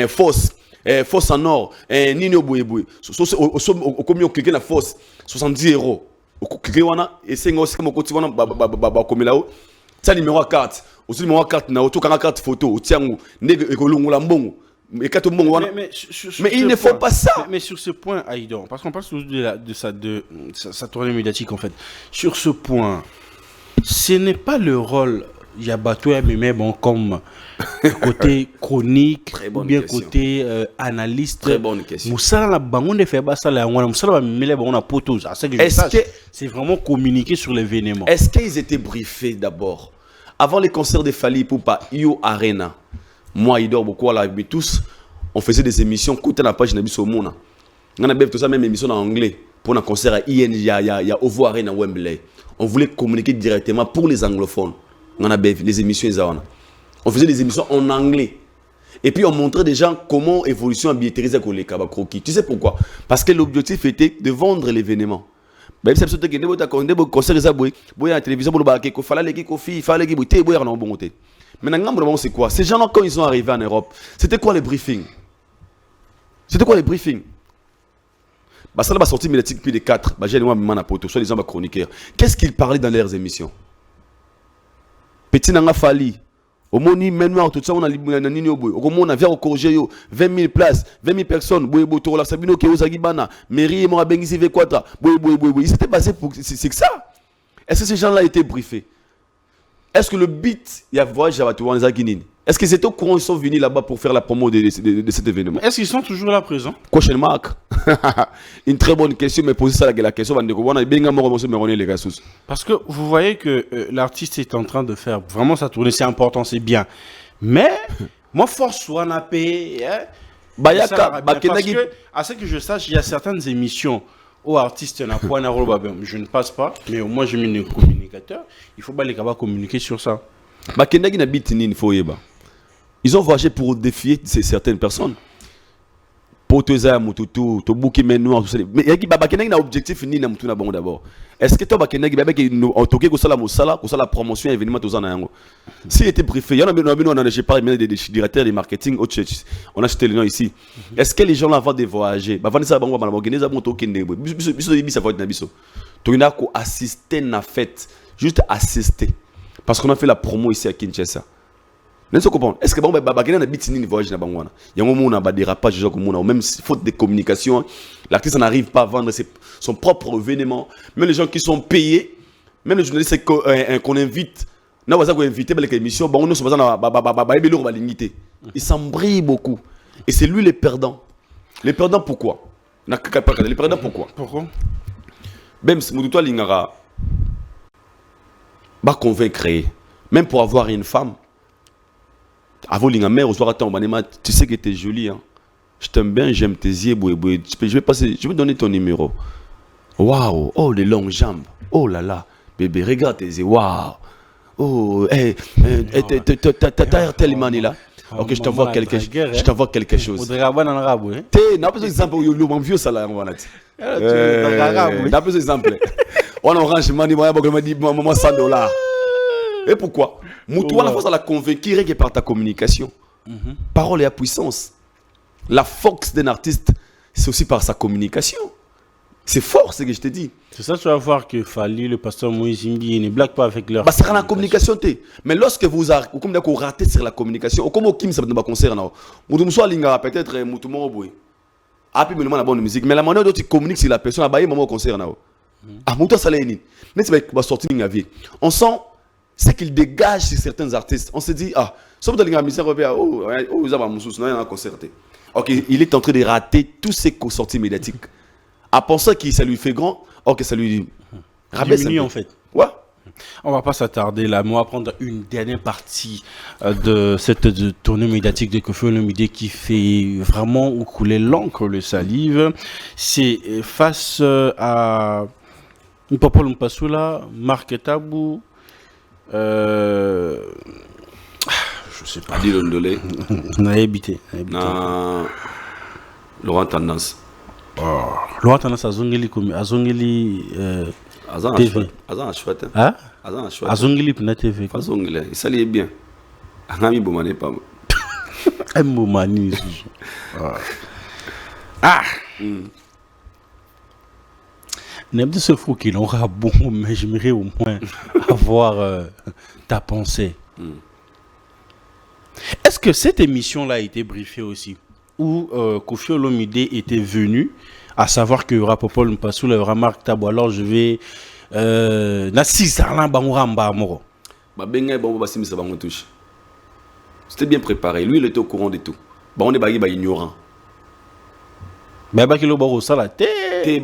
Speaker 6: Force en or, Nino Bouyeboui. Au commis, on clique la force, 70 €. Au cliquer, on a, et c'est aussi comme au côté, on a comme là-haut. Ça, numéro 4. Aussi, numéro 4, na auto, quand carte photo, au tiangu, nègre, et colon, lambon. Mais il ne faut pas ça.
Speaker 7: Mais sur ce point, Aïdon, parce qu'on parle de sa tournée médiatique, en fait. Sur ce point, ce n'est pas le rôle. Il y a Bateau mais bon, comme côté chronique ou bien question. Côté analyste.
Speaker 6: Très bonne question.
Speaker 7: C'est vraiment communiquer sur l'événement.
Speaker 6: Est-ce qu'ils étaient briefés d'abord? Avant les concerts de Fally Ipupa, Io Arena, moi, Idor, beaucoup à la tous, on faisait des émissions. Côté la page Nabiso Mona. On a tout ça, même émission en anglais. Pour un concert à IN, il y a Ovo Arena Wembley. On voulait communiquer directement pour les anglophones. On a les émissions, on faisait des émissions en anglais. Et puis on montrait des gens comment évolution en billetterie avec les Kabakroki. Tu sais pourquoi? Parce que l'objectif était de vendre l'événement. Même si c'est un concert à la télévision, il fallait que maintenant, c'est quoi? Ces gens-là, quand ils sont arrivés en Europe, c'était quoi les briefings? Bah, ça va sortir médiatique plus de 4. Bah, j'ai moi ma poto, soit disant ma chroniqueur. Qu'est-ce qu'ils parlaient dans leurs émissions? Petit nanga Fally. Au moni maintenant tout ça on a nini au boy. Au moment on a vers au corriger 20 000 places, 20 000 personnes. Boy boy to la Sabino qui osagi bana. Mairie mo abengisi ve kwata. Boy. C'était basé pour c'est que ça. Est-ce que ces gens-là étaient briefés? Est-ce que le beat il y a voyage à Bateau en Zaginine? Est-ce qu'ils étaient au courant, ils sont venus là-bas pour faire la promo de cet événement?
Speaker 7: Est-ce qu'ils sont toujours là présents?
Speaker 6: Question mark. Une très bonne question, mais posez ça la question.
Speaker 7: Parce que vous voyez que l'artiste est en train de faire vraiment sa tournée, c'est important, c'est bien. Mais, moi, force soit n'a payé. Parce que, à ce que je sache, il y a certaines émissions où artistes n'a pas un rôle. Je ne passe pas, mais au moins j'ai mis un communicateur. Il faut pas les capables communiquer sur ça.
Speaker 6: Ils ont voyagé pour défier certaines personnes. Pour te dire, tu bouquet maintenant, mais il y a un objectif ni d'abord. Est-ce que tu as la promotion événement s'il était briefé, il y en a j'ai parlé des directeurs de marketing au church. On a acheté le nom ici. Est-ce que les gens là avant de voyager, tu as assisté na fête, juste assister parce qu'on a fait la promo ici à Kinshasa. Est-ce que voyage na dérapage ou même faute de communication, l'artiste n'arrive pas à vendre son propre événement. Même les gens qui sont payés, même les journalistes qu'on invite na waza ko inviter ba l'émission ba on se baza na ba ebelo ba lingité. Il s'embrille beaucoup et c'est lui le perdant. Les perdants pourquoi? Les perdants pourquoi?
Speaker 7: Pourquoi?
Speaker 6: Même si Moudouto Lingara va convaincre, même pour avoir une femme, avant Lingamère, au soir à temps, tu sais que tu es jolie, hein? Je t'aime bien, j'aime tes yeux, je vais donner ton numéro. Waouh, oh les longues jambes, oh là là, bébé, regarde tes yeux, waouh, oh, t'as l'air tellement là. Ok, je t'envoie quelque chose. N'a pas d'exemple, il y a un vieux salaire. N'a pas d'exemple. On orange, m'a dit, moi, 100 $. Et pourquoi? Moutoua, la force, elle a convaincu que par ta communication. Parole et à puissance. La force d'un artiste, c'est aussi par sa communication. C'est fort, ce que je te dis.
Speaker 7: C'est ça, tu vas voir que Fali, le pasteur Moïse Imbi, ne blague pas avec leur.
Speaker 6: Bah, c'est la communication. Mais lorsque vous ratez sur la communication, comme au Kim, ça ne va pas concerner. Moutoumso Alinga, peut-être Moutoumo Boy. Ah, puis, la bonne musique. Mais la manière dont tu communiques sur la personne, il y a un concert. Ah, Moutoua Saléni. Mais tu vas sortir de la vie. On sent ce qu'il dégage sur certains artistes. On se dit, ah, sauf dans les musiciens, oh, vous avez un moussous, non, il y a un concert. Ok, il est en train de rater tous ces sorties médiatiques. À penser que ça lui fait grand, or que ça lui rabaisse
Speaker 7: diminue en fait.
Speaker 6: Ouais.
Speaker 7: On va pas s'attarder là, mais on va prendre une dernière partie de cette tournée médiatique de Koffi Olomide qui fait vraiment couler l'encre, le salive. C'est face à Papa Lumpasula, Marc Tabou, je sais pas.
Speaker 6: Adi Londolé.
Speaker 7: On a habité.
Speaker 6: Laurent Tendance.
Speaker 7: Laurent Tendance a zongeli comme a zongeli TV.
Speaker 6: Azan chouette.
Speaker 7: Hein?
Speaker 6: Azan chouette.
Speaker 7: A zongeli pour la TV.
Speaker 6: Pas zongeli. Il s'allie bien. Angami Boumane pas.
Speaker 7: Un moment. Ah. N'aime ce fou qu'il aura bon, mais j'aimerais au moins avoir ta pensée. Est-ce que cette émission-là a été briefée aussi? Où Koffi Olomide était venu, à savoir qu'il y aura Papa Lumpasula, il y aura Marc Tabou, alors je vais...
Speaker 6: C'était bien préparé, lui il était au courant de tout. On est ignorant.
Speaker 7: Mais il y a ça la tête.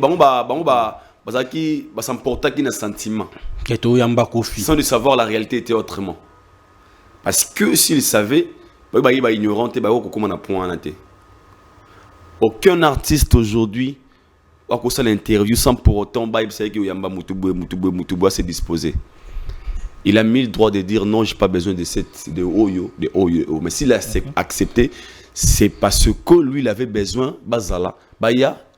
Speaker 6: Ça me portait un sentiment.
Speaker 7: Sans
Speaker 6: de savoir la réalité était autrement. Parce que s'il savait, il est ignorant, aucun artiste aujourd'hui a fait l'interview sans pour autant s'est disposé. Il a mis le droit de dire non, je n'ai pas besoin de Oyo. Mais s'il a accepté, c'est parce que lui il avait besoin,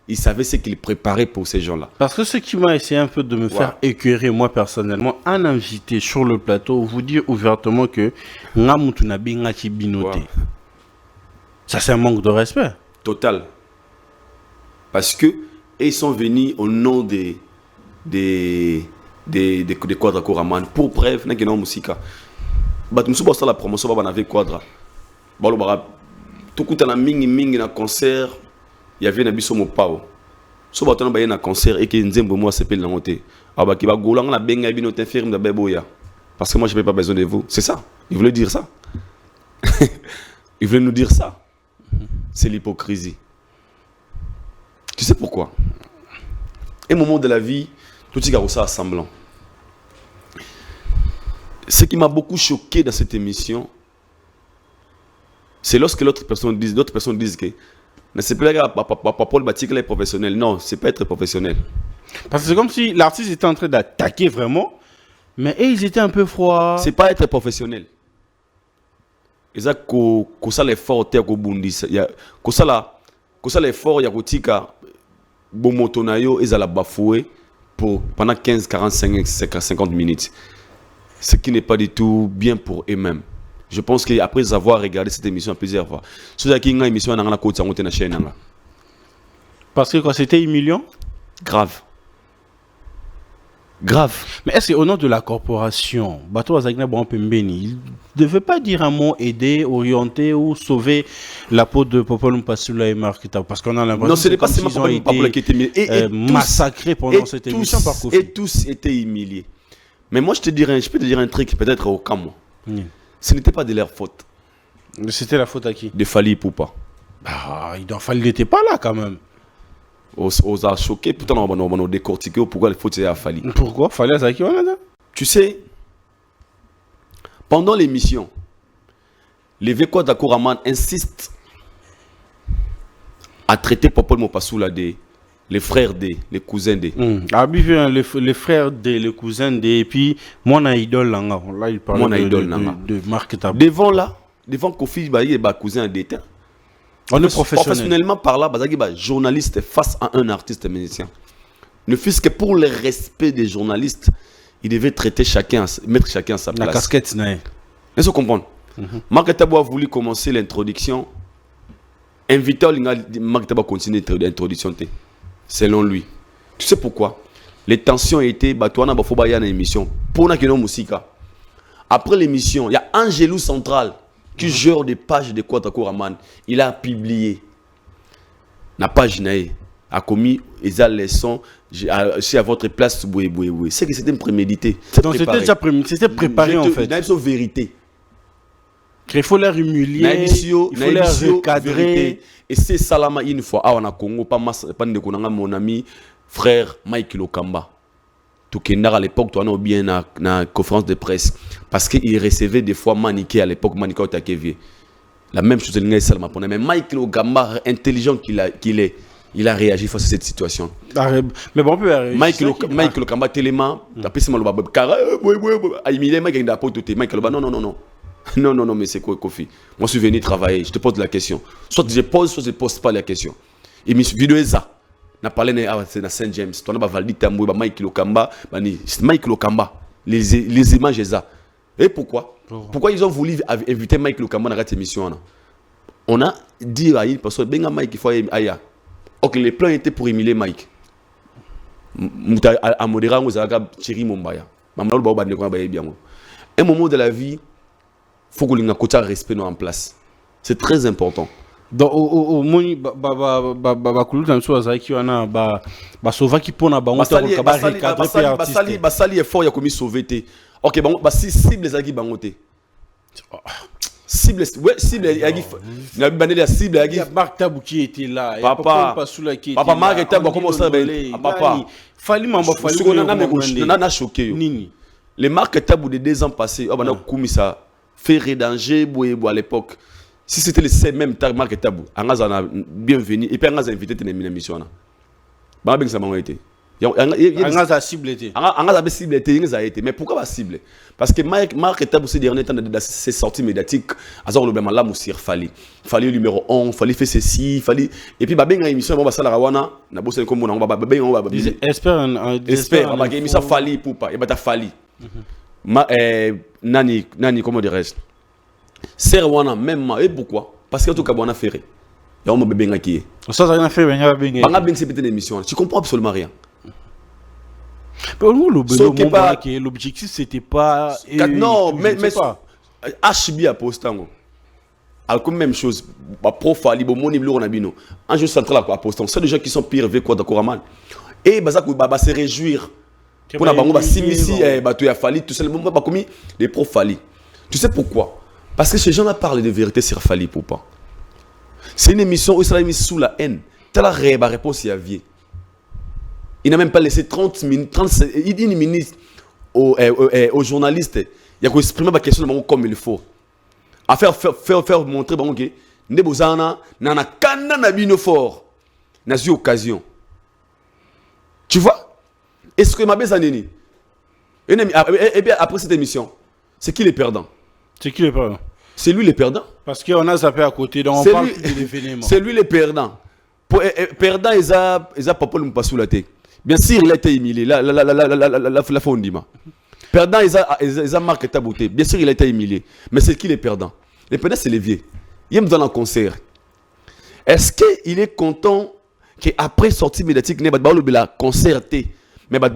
Speaker 6: il savait ce qu'il préparait pour ces gens-là.
Speaker 7: Parce que ce qui m'a essayé un peu de me faire écœurer, moi personnellement, un invité sur le plateau, vous dire ouvertement que ça c'est un manque de respect.
Speaker 6: Total. Parce que ils sont venus au nom des quadra Koraman. Pour bref, n'a qu'une musique. Bah tu me souviens la promotion bah on avait quadra. Bah le bara tout coup la mingi na concert, il y avait un biso mopao. So bah on a un concert et que nzembo moi s'appelle langote. Ah bah qui va golang la benga bino t'infirme de beboya. Parce que moi je n'ai pas besoin de vous. C'est ça. Il voulait dire ça. Il voulait nous dire ça. C'est l'hypocrisie. Tu sais pourquoi? Un moment de la vie, tout est ça semblant. Ce qui m'a beaucoup choqué dans cette émission, c'est lorsque d'autres personnes disent que c'est pas Paul Batik est professionnel. Non, c'est pas être professionnel.
Speaker 7: Parce que c'est comme si l'artiste était en train d'attaquer vraiment, mais ils étaient un peu froids.
Speaker 6: C'est pas être professionnel. Et ça, ça l'effort, ça l'effort, il y a Bomotonayo, ils allaient bafouer pendant 15, 45, 50 minutes. Ce qui n'est pas du tout bien pour eux-mêmes. Je pense qu'après avoir regardé cette émission plusieurs fois, une émission dans la côte sur la chaîne.
Speaker 7: Parce que quand c'était humiliant?
Speaker 6: Grave.
Speaker 7: Mais est-ce qu'au nom de la corporation, Bato Azagna Pembeni, il ne devait pas dire un mot aider, orienter ou sauver la peau de Papa Lumpasula et Marc Tabou? Parce qu'on a l'impression
Speaker 6: non, ce n'est pas seulement Papa qui était
Speaker 7: massacré pendant cette émission par Koffi.
Speaker 6: Et tous étaient humiliés. Mais moi, je peux te dire un truc, peut-être au cas moi. Ce n'était pas de leur faute.
Speaker 7: C'était la faute à qui?
Speaker 6: De Fally Ipupa.
Speaker 7: Bah, il n'était pas là quand même.
Speaker 6: On a choqué, pourtant on a décortiqué pourquoi les fautes étaient à Fally.
Speaker 7: Pourquoi Fally Azaki Wanada?
Speaker 6: Tu sais, pendant l'émission, les Vekwa Dakouraman insistent à traiter Popol Mopasoula les frères des, les cousins des.
Speaker 7: Ah, les frères des, les cousins des, et puis mon idole là, il parlait de Marc Tabou.
Speaker 6: Devant Kofi, il y a cousin des.
Speaker 7: On est
Speaker 6: professionnellement parlant, journaliste face à un artiste musicien. Ne fût-ce que pour le respect des journalistes, il devait traiter mettre chacun à sa place.
Speaker 7: La casquette, n'est.
Speaker 6: Est-ce que vous comprenez? Marc Tabou a voulu commencer l'introduction. Invité Marc Tabou à continuer l'introduction. Selon lui. Tu sais pourquoi? Les tensions étaient batouana bafobaya dans l'émission. Pour na keno musika. Après l'émission, il y a Angelou Central qui gère des pages de Kwata Kouraman. Il a publié la page naïe a commis les leçons à votre place. C'est que c'était prémédité.
Speaker 7: Donc c'était préparé en fait.
Speaker 6: C'est une vérité.
Speaker 7: Il faut les humilier, il faut les recadrer.
Speaker 6: Et c'est Salama une fois. Ah, on a Congo, pas mon ami, frère Mike Lokamba. Tout à l'époque, tu as bien dans la conférence de presse. Parce qu'il recevait des fois Maniké à l'époque, Maniké Otakevier. La même chose, mais Mike Lokamba, intelligent qu'il est, il a réagi face à cette situation.
Speaker 7: Mais bon, on peut réagir.
Speaker 6: Mike Lokamba, tellement, t'as c'est mal au car, Mike non, mais c'est quoi, Kofi? Moi, je suis venu travailler, je te pose la question. Soit je pose, soit je ne pose pas la question. Et mes vidéos, ça. On a parlé de Saint James. On a validé Mike Lokamba. Mike Lokamba. Les images, ça. Et pourquoi? Pourquoi ils ont voulu inviter Mike Lokamba dans cette émission? On a dit à une personne, Mike, il faut aller. Ok, les plans étaient pour émuler Mike. À modérer, vous avez Thierry Mombaya. Un moment de la vie, il faut que le respect en place. C'est très important.
Speaker 7: Donc, au moins,
Speaker 6: Basali est fort, il a commis sauver. Ok, bon, cible les agis bangoté. Cible, ouais, cible, il y a banné la cible. Il y a
Speaker 7: Marc Tabou qui était là.
Speaker 6: Papa, Marc Tabou, comment ça va? Papa,
Speaker 7: Fally Mamba, Fally
Speaker 6: on a choqué. Les Marc Tabou de 2 ans passés, on a commis ça. Ferré danger, à l'époque. Si c'était le même Marc Tabou, on a bienvenu et puis on a invité à une émission. On a ça été. On
Speaker 7: a ciblé.
Speaker 6: Mais pourquoi pas ciblé? Parce que Marc Tabou, ces derniers temps, de ses sorties médiatiques, Azor le Bemala Moussir Fally. Fally numéro 1, Fally fait ceci, Fally. Et puis, une émission, on va ça la Rawana, on a bossé comme on va.
Speaker 7: Espère,
Speaker 6: émission Fally Poupa, et bah, t'as Fally. Nani, comment dirais-je? Serwana, même, et pourquoi? Parce que tout le monde a fait. Il y a un bébé qui est.
Speaker 7: Ça, ça a fait, il y a un bébé.
Speaker 6: C'est une émission. Tu comprends absolument rien.
Speaker 7: L'objectif, c'était pas.
Speaker 6: Non, mais HB a posté. Comme même chose. Pro Fally, mon niveau, on a bino. Un jeu central à posté. C'est des gens qui sont pires avec quoi d'accord mal. Et bah, se réjouir. Pour la banque, tu as Fally, tout seul, pas commis des pro Fally. Tu sais pourquoi? Parce que ces gens-là parlent de vérité sur Fally Ipupa. C'est une émission où il sera mis sous la haine. Tu as la réponse, il y a vie. Il n'a même pas laissé 30 minutes, 1 minute aux journalistes. Il y a exprimer ma question comme il faut. À faire montrer que Nebozana n'a qu'un nabino fort. N'a eu occasion. Tu vois? Est-ce que ma bézanini? Et bien après cette émission, c'est qui les perdants?
Speaker 7: C'est qui les perdants?
Speaker 6: C'est lui les perdants.
Speaker 7: Parce qu'on a zappé à côté, donc on parle de l'événement.
Speaker 6: C'est lui les perdants. Perdant, ils ont pas le pas sous la tête. Bien sûr, il a été humilié. La fondima. Perdant, ils ont marqué ta beauté. Bien sûr, il a été humilié. Mais c'est qui les perdants? Les perdants, c'est les vieux. Il aime dans un concert. Est-ce qu'il est content qu'après sortie médiatique, il y a concerté, mais il y a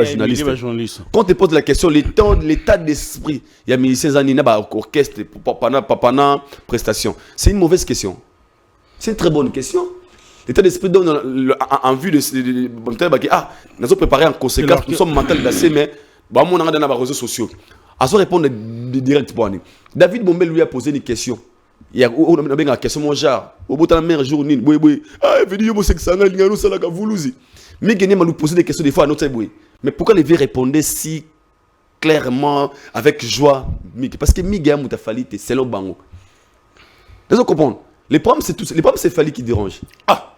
Speaker 6: journaliste. Quand tu poses la question, l'état d'esprit, il y a 16 ans, il y a un orchestre pendant prestation. C'est une mauvaise question. C'est une très bonne question. L'état d'esprit donne en vue de ah, nous avons préparé en conséquence, nous sommes mental d'assez, mais bon, on a dans les réseaux sociaux. À se répondre direct pour nous. David Bombel lui a posé une question. Il y a une question, mon genre, au bout de la mer, journée, ah, il dit, c'est que ça, il y a un salaire à vous. Mais il nous poser des questions des fois à notre boy. Mais pourquoi les vieux répondaient si clairement, avec joie? Parce que Miguel Moutafali, c'est le bango. Vous comprenez? Les problèmes, c'est Fali qui dérange. Ah!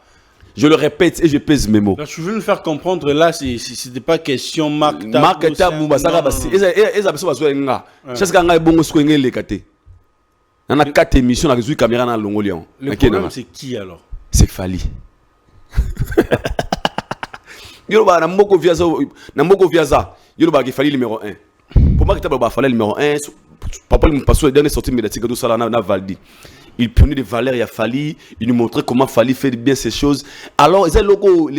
Speaker 6: Je le répète et je pèse mes mots.
Speaker 7: Là, je veux nous faire comprendre, là, c'était pas question Marc Tabou.
Speaker 6: Marc Tabou, ça va passer. Et ça va se faire. Je sais qu'on a bon soigné les catés. On a 4 émissions, on a résolu caméra dans le Longolian.
Speaker 7: Le problème, c'est qui alors?
Speaker 6: C'est Fali. Yoruba, Namoko Viaza. Yoruba, il fallait numéro 1. Pour moi, il fallait numéro 1. Papa, il me passe les dernières sorties médiatiques de Salana Valdi. Il prenait des valeurs, il a fallu, il nous montrait comment Fali fait bien ces choses. Alors, les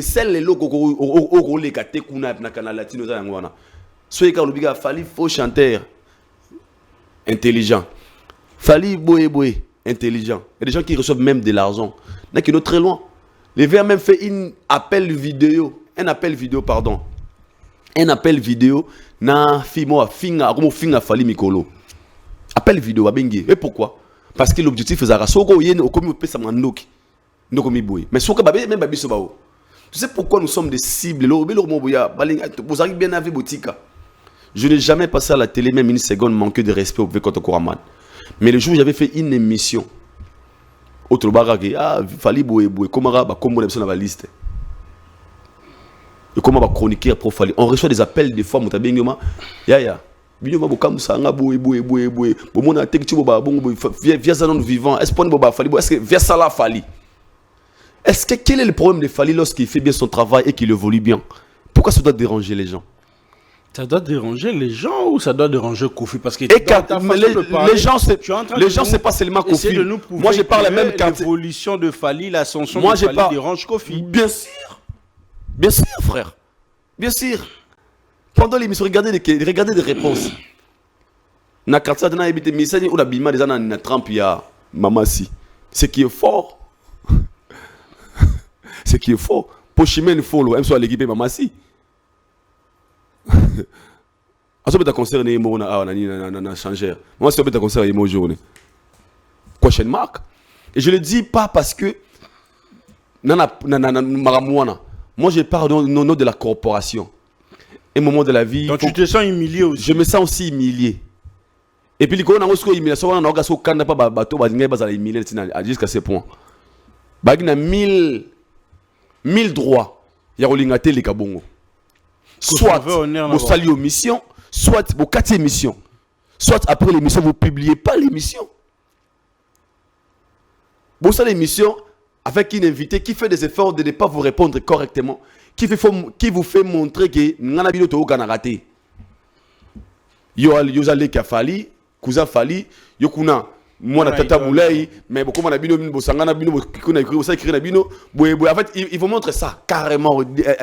Speaker 6: seuls logos au les gâtés qu'on a dans le canal latino, soit il a fallu faux chanteur intelligent. Fali boé intelligent. Il y a des gens qui reçoivent même de l'argent. Il y en a qui sont très loin. Les verts même fait un appel vidéo, pardon. Un appel vidéo na finga Fali Mikolo. Appel vidéo à Bengi. Et pourquoi? Parce que l'objectif est mais ce tu sais pourquoi nous sommes des cibles. Vous arrivez bien à Botika. Je n'ai jamais passé à la télé même une seconde manqué de respect au Vekoto Koraman. Mais le jour où j'avais fait une émission, autre barrage, ah, Fali Boué, comment on a la liste. Et comment on va chroniquer pour Fali. On reçoit des appels des fois, ya. Est-ce que quel est le problème de Fali lorsqu'il fait bien son travail et qu'il évolue bien? Pourquoi ça doit déranger les gens?
Speaker 7: Ça doit déranger les gens ou ça doit déranger Kofi? Parce que
Speaker 6: les gens c'est pas seulement Kofi.
Speaker 7: Moi je parle même quand l'évolution de Fali, l'ascension de Fali dérange Kofi.
Speaker 6: Bien sûr frère, bien sûr. Pendant l'émission, regardez des réponses. Na karta na habité misani ou la bima des na Trump ya mamasi. Ce qui est fort. Ce qui est fort. Pour Chimène follow, même soit l'équipe mamasi. Aso beta concerné mo na changer. Moi c'est beta concerné mo journée. Question marque. Et je le dis pas parce que moi je parle au nom de la corporation. Un moment de la vie.
Speaker 7: Donc tu te sens humilié aussi.
Speaker 6: Je me sens aussi humilié. Et puis, quand on a humiliation, on a pas bateau, jusqu'à ce point. Il y a 1000 droits. Il y a les Kabongo. Soit vous saluez aux missions, soit vous 4 émissions. Soit après l'émission, vous ne publiez pas l'émission. Vous saluez l'émission avec une invitée qui fait des efforts de ne pas vous répondre correctement. Qui vous fait montrer que vous avez raté. Yozale Kafali, Kouza Fali, Yokuna, moi na Tata Moulay, mais beaucoup on a bino bosangana bino kuna écrit ça écrit na bino boé. En fait, il vous montre ça carrément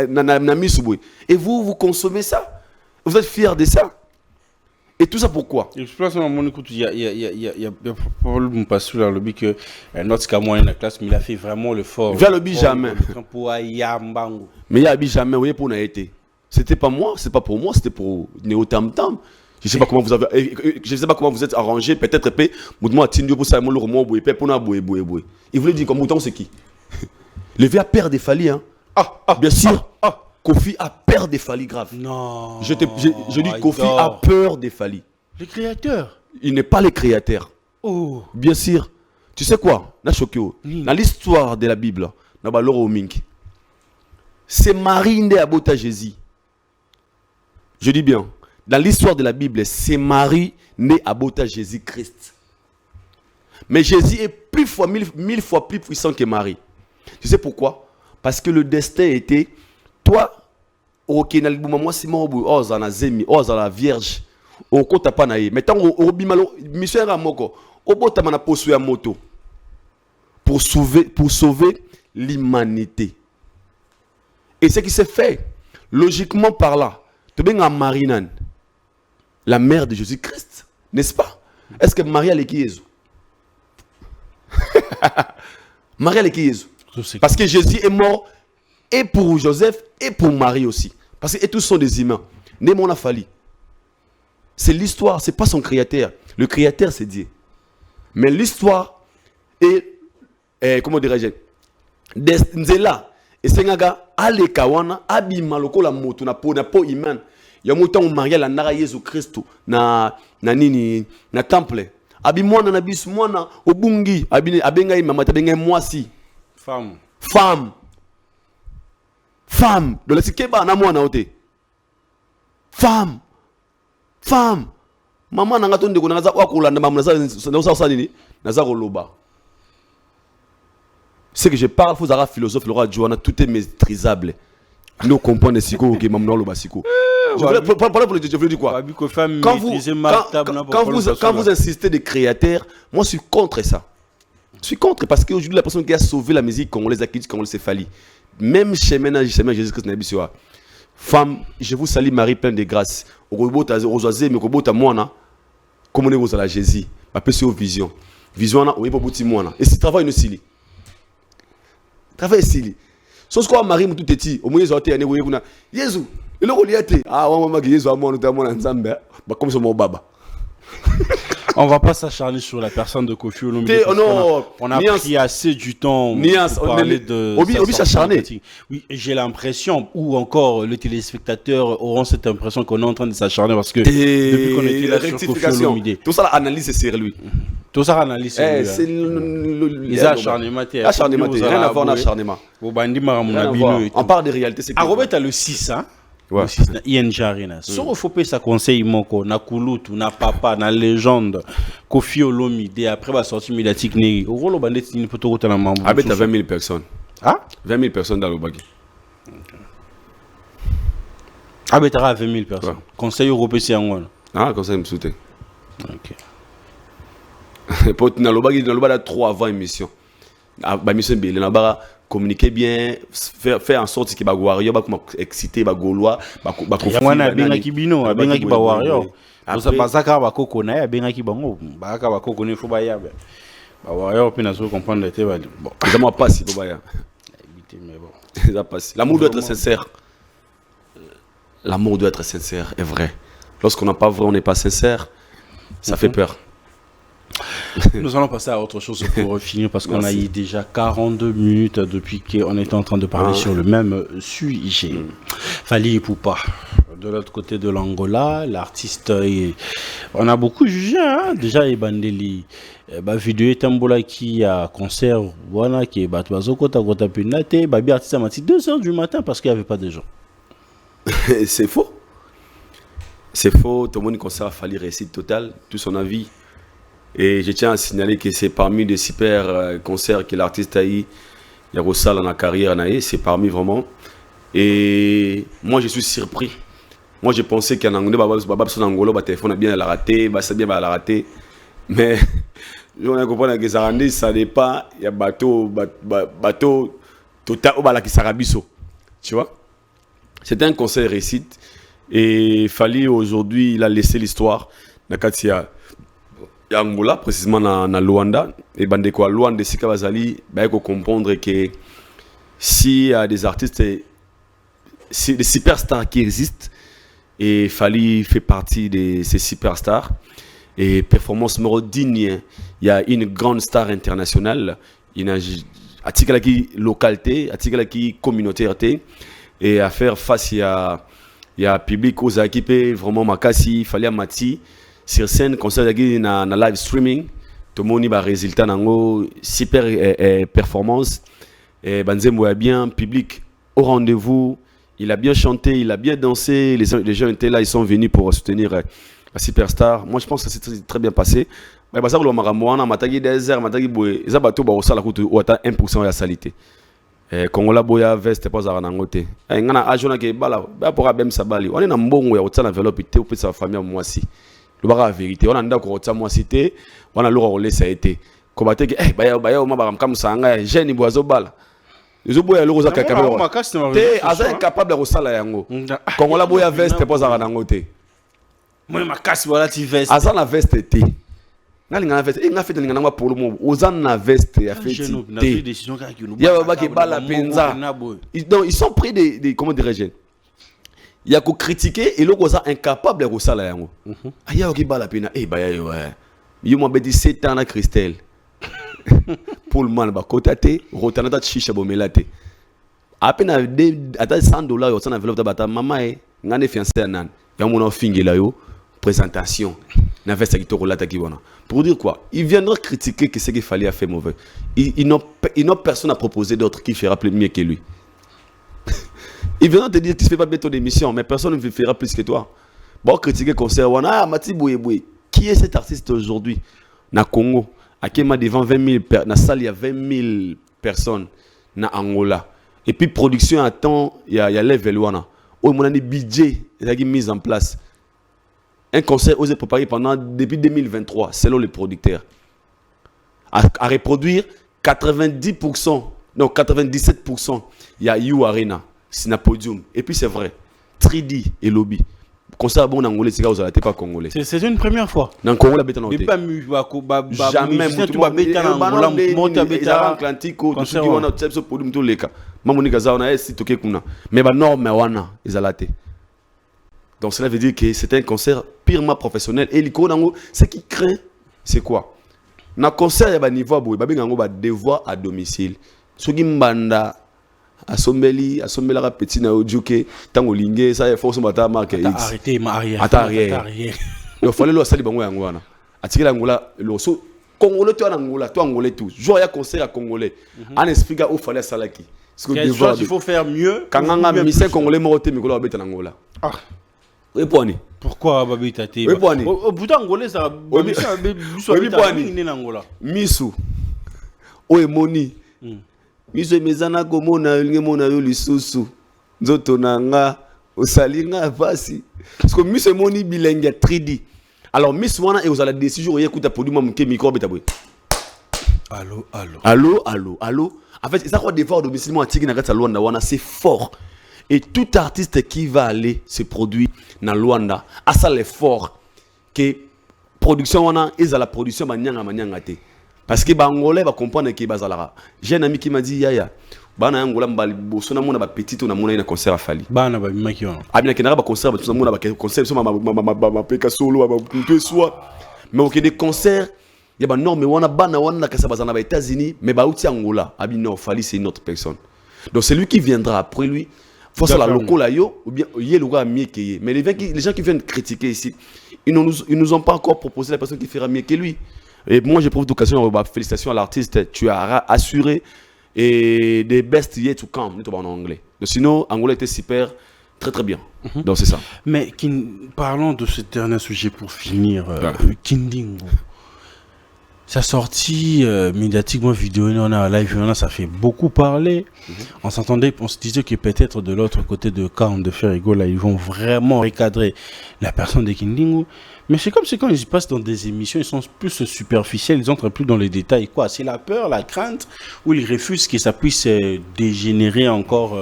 Speaker 6: na misuboué. Et vous consommez ça. Vous êtes fiers de ça. Et tout ça pourquoi?
Speaker 7: Je pense que mon écoute, il y a probablement pas sous la lobby que notre Cameroun dans la classe, mais il a fait vraiment le fort.
Speaker 6: Vers le lobby jamais. Mais il y a jamais, vous voyez, pour n'a été. C'était pas moi, c'est pas pour moi, c'était pour Néo Tam Tam. Je sais pas comment vous êtes arrangé, peut-être pe mouvement Tindio pour ça mon le mot pe pour na boé. Il voulait dire comme mouton c'est qui? Le vieux a peur des Fali hein. Bien sûr. Kofi a peur des Fali grave.
Speaker 7: Non.
Speaker 6: Je dis Kofi a peur des Fali.
Speaker 7: Les créateurs.
Speaker 6: Il n'est pas le créateur.
Speaker 7: Oh.
Speaker 6: Bien sûr. Tu sais quoi? Dans l'histoire de la Bible, c'est Marie né à Bota Jésus. Je dis bien. Dans l'histoire de la Bible, c'est Marie née à Bota Jésus-Christ. Mais Jésus est mille fois plus puissant que Marie. Tu sais pourquoi? Parce que le destin était, toi, ok, moi c'est moi, la Vierge, au côté pas naïe. Mais tant au bimalo, mission à moko, au bota mana posu ya moto, pour sauver l'humanité. Et ce qui s'est fait, logiquement par là, tu bien à Marinan. La mère de Jésus-Christ, n'est-ce pas? Est-ce que Marie est qui Jésus? Marie est qui Jésus? Parce que Jésus est mort et pour Joseph et pour Marie aussi. Parce que tous sont des humains. Némon a fallu. C'est l'histoire, c'est pas son créateur. Le créateur, c'est Dieu. Mais l'histoire est, comment dirais-je, Nzela. Et c'est ale kawana abi maloko la moto na po iman. Ya moto on maria la nara Yesu Christ na nini na temple. Abi mwana na bisu mwana obungi abi abenga mama tabenga mwasi. Femme. De la sikeba na mwana ote. Femme. Maman n'a pas de qu'on a ce que je parle, faut avoir philosophe, le roi Johanna, tout est maîtrisable. Nous comprenons les psychos qui m'ont le basico. Je voulais dire quoi? Quand vous insistez des créateurs, moi je suis contre ça. Je suis contre parce qu'aujourd'hui la personne qui a sauvé la musique congolaise, la critique congolaise, c'est Fali. Même chez Jésus-Christ n'a pas. Femme, je vous salue Marie pleine de grâce. Comme on est à Jésus, ma petite vision. Vision, on est pas petit moine. Et c'est travail aussi. Travail ici. Sauf que Marie tout petit, au moins ils ont été année Jésus. Et le relié ah maman Jésus a mon ensemble. Comme son baba.
Speaker 7: On va pas s'acharner sur la personne de Kofi Olomide. On a pris assez du temps pour parler de
Speaker 6: s'acharner.
Speaker 7: Oui, j'ai l'impression, ou encore les téléspectateurs auront cette impression qu'on est en train de s'acharner parce que depuis qu'on était là sur Kofi Olomide.
Speaker 6: Tout ça l'analyse c'est sur lui.
Speaker 7: Tout ça l'analyse c'est lui.
Speaker 6: C'est
Speaker 7: les acharnements.
Speaker 6: Acharnement, rien à voir acharnement. On parle de réalité.
Speaker 7: À Robert a le 6, hein.
Speaker 6: Ouais.
Speaker 7: ING Arena. Sauf qu'il faut payer sa conseil moko na Kulutu na papa na légende Kofi Olomide après va sortir médiatique né. Au rôle bandit il peut tout na mambo.
Speaker 6: Avec 20 000 personnes.
Speaker 7: Ah
Speaker 6: 20 000 personnes dans le bagage.
Speaker 7: Avec 20 000 personnes. Ouais. Conseil européen c'est en
Speaker 6: ah conseil me soutient.
Speaker 7: OK.
Speaker 6: Pour dans le bagage 3 avant émission. Ba mission belé na bara communiquer bien, faire en sorte que les warriors soient excités, les Gaulois, les
Speaker 7: Kofina, les Kibino, les warriors. Ça passe à la Kokona, les Kibano, les Kokone, il faut pas y aller. Les warriors, puis nous comprendre le thème.
Speaker 6: Bon, ils n'ont pas si pour y aller. L'amour doit être sincère. L'amour doit être sincère, est vrai. Lorsqu'on n'a pas vrai, on n'est pas sincère, ça fait peur.
Speaker 7: Nous allons passer à autre chose pour finir parce qu'on a eu déjà 42 minutes depuis qu'on était en train de parler sur le même sujet. Fally Ipupa, de l'autre côté de l'Angola, l'artiste, on a beaucoup jugé, hein? Déjà il bandeli, vidéo Tambola qui a concert, voilà qui est Batouazokota Gota Pinate, babi artiste a mati 2h du matin parce qu'il n'y avait pas de gens.
Speaker 6: C'est faux. C'est faux. Tout le monde concert Fally réussite totale, tout son avis. Et je tiens à signaler que c'est parmi les super concerts que l'artiste a eu. Il y a Rossal dans la carrière, c'est parmi vraiment. Et moi, je suis surpris. Moi, je pensais qu'en Angola, téléphone a bien la raté, c'est bien la raté. Mais on a compris que ça rendait, ça n'est pas. Il y a bateau total au qui s'arabiso. Tu vois? C'était un concert réussite. Et Fally aujourd'hui, il a laissé l'histoire. Nakatia. Angola, précisément dans Luanda, et Bandeko à Luanda, c'est qu'il faut comprendre que s'il y a des artistes, des superstars qui existent, et Fally fait partie de ces superstars, et performance digne, il y a une grande star internationale, il y a une localité, une communauté, et à faire face, il y a public aux équipes, vraiment Makasi, Fally Amati. Sur scène, concert na live streaming, tout le monde a résultat nango super performance. Et Banzembo a bien public au rendez-vous. Il a bien chanté, il a bien dansé. Les gens étaient là, ils sont venus pour soutenir la superstar. Moi, je pense que c'est très bien passé. Mais ça, le Maramoana, matagi désert, matagi boy, ils abattu ba osala kutu ou ata 1% de la salité. Kongola boya veste pas à nangote. Ngana ajona ke bala, ba pour abem sabali. On est na mbongo ya otala enveloppe te pour sa famille moi si. Le bar la vérité, on a nda ko moi cité, on a le relais ça a été. Kobaté que baya o mabam kam sanga, jeune boiso bala. Les boya le rosa kakabelo. Te aza incapable de resala yango. Kongola boya veste pas à nangote.
Speaker 7: Moi ma casse voilà ti veste.
Speaker 6: Aza la veste te. ngalinga veste e nga fete ninga ngwa polo mo ozana veste ya fete ya ba ke bala penza donc ils sont près de comment dirais-je il y a ko critiquer et loko za incapable de sala yango aya ki bala pena eh ba yo yo mo be 17 ans na Christelle pour le mal ba kotate rotanata chicha bomelate à peine à $100 yo sana enveloppe bata mama e ngane fiancé nan ya mo na fingela yo présentation na veste qui to relata ki bona pour dire quoi il viendra critiquer que ce qu'il fallait faire mauvais ils n'ont personne à proposer d'autre qui fera plus mieux que lui il viendra te dire tu fais pas bien ton émission mais personne ne fera plus que toi bon critiquer concert wana ah Mati Bouyeboui qui est cet artiste aujourd'hui na Congo à Kema devant 20 000 na salle il y a 20 000 personnes na Angola et puis production à temps il y a level wana oh mon année budget il a mis en place un concert osé préparer depuis 2023 selon les producteurs à reproduire 90% non 97% il y a You Arena Sinapodium et puis c'est vrai 3D et Lobby concert bon angolais c'est aux pas congolais
Speaker 7: c'est une première fois
Speaker 6: dans Congo la bête en jamais
Speaker 7: tout ba beta angola monta beta
Speaker 6: Atlantique tout ce qui wana tsepo podium to leka mamonika za ona esi toke kuna mais ba norme wana ezalate. Donc cela veut dire que c'est un concert purement professionnel et l'icône ce qui craint c'est quoi na concert ya ba niveau boy ba bengango ba devoir à domicile soki mbanda asombela ka petit na ojuke tango linge ça il faut se battre marque X
Speaker 7: arrêter ma arrière
Speaker 6: il fallait lo sali bango yango wana atikela ngola lo so congolais to na ngola to angolais tout jour ya concert à congolais en explique où fallait salaki
Speaker 7: ce que il faut faire mieux
Speaker 6: kanganga mission congolais moté mikolo ba beta na ngola
Speaker 7: pourquoi babi tate pourtant angolais ça
Speaker 6: misu oye moni miso mezana komona linge mona yo lisusu nzoto nanga osalinga pasi parce que miso moni bilenge 3D alors miss wana et osala décision yekuta produit moi mke micro beta boy allô en fait ça quoi devoir domicile moi tiki na kata Luanda wana c'est fort. Et tout artiste qui va aller se produire dans Luanda a ça l'effort que production wana est à la production manyanga te parce que bangolais va comprendre que bazalara. J'ai un ami qui m'a dit yaya bana angola mbali boso na mona ba petit na mona ina concert a fali
Speaker 7: bana ba maki wana
Speaker 6: abina kenara ba concert ba mona ba concert so ma peka solo ba kumpe soit mais au des concerts il y a ba non mais wana bana wana ka sa bazana ba États-Unis mais ba outi Angola abina fali c'est une autre personne donc c'est lui qui viendra après lui. Faut ça la loco là yo ou bien yé le gars mieux que yé. Mais les gens qui viennent critiquer ici, ils nous ont pas encore proposé la personne qui fera mieux que lui. Et moi j'ai profité d'occasion félicitations à l'artiste, tu as assuré et des best yet to come en anglais. Donc sinon anglais était super très très bien. Donc c'est ça.
Speaker 7: Mais parlons de ce dernier sujet pour finir Kindingu. Sa sortie médiatiquement vidéo, on a live, ça fait beaucoup parler. On s'entendait, on se disait que peut-être de l'autre côté de Carme de Ferrigo, là, ils vont vraiment recadrer la personne de Kindingu. Mais c'est comme si quand ils passent dans des émissions, ils sont plus superficiels, ils entrent plus dans les détails. Quoi, c'est la peur, la crainte, ou ils refusent que ça puisse dégénérer encore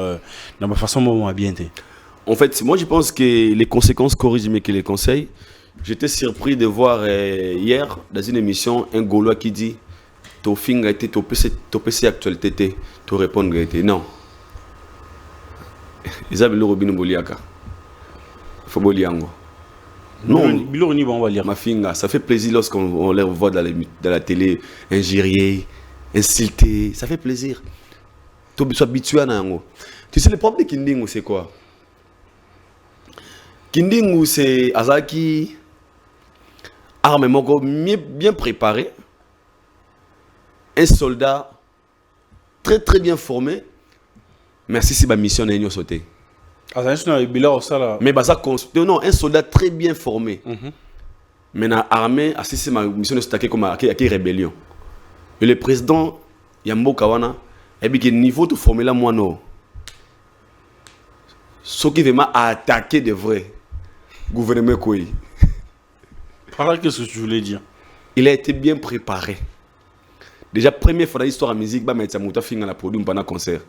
Speaker 7: dans ma façon dont on a bien été.
Speaker 6: En fait, moi je pense que les conséquences corrigent mieux que les conseils. J'étais surpris de voir hier dans une émission un Gaulois qui dit ton film a été ton PC actualité te répondre non. Ils avaient le Robin Boliaka. Faut Boliango. Non, ma finga, ça fait plaisir lorsqu'on les voit dans la télé injurier, insulter, ça fait plaisir. Tu es habitué à Nango. Tu sais le problème de Kindingu c'est quoi? Kindingu c'est Azaki armé bien préparé, un soldat très très bien formé, merci si ma mission n'est pas sautée. Mais non, un soldat très bien formé. Maintenant armé, si ma mission est attaquée comme une rébellion. Et le président Yambo Kawana, et bien quel niveau de former là moi non. Ce qui veut attaquer de vrai gouvernement quoi.
Speaker 7: Voilà qu'est-ce que je voulais dire.
Speaker 6: Il a été bien préparé. Déjà première fois dans l'histoire de la musique, bah mettre ça finga la produit pendant concert.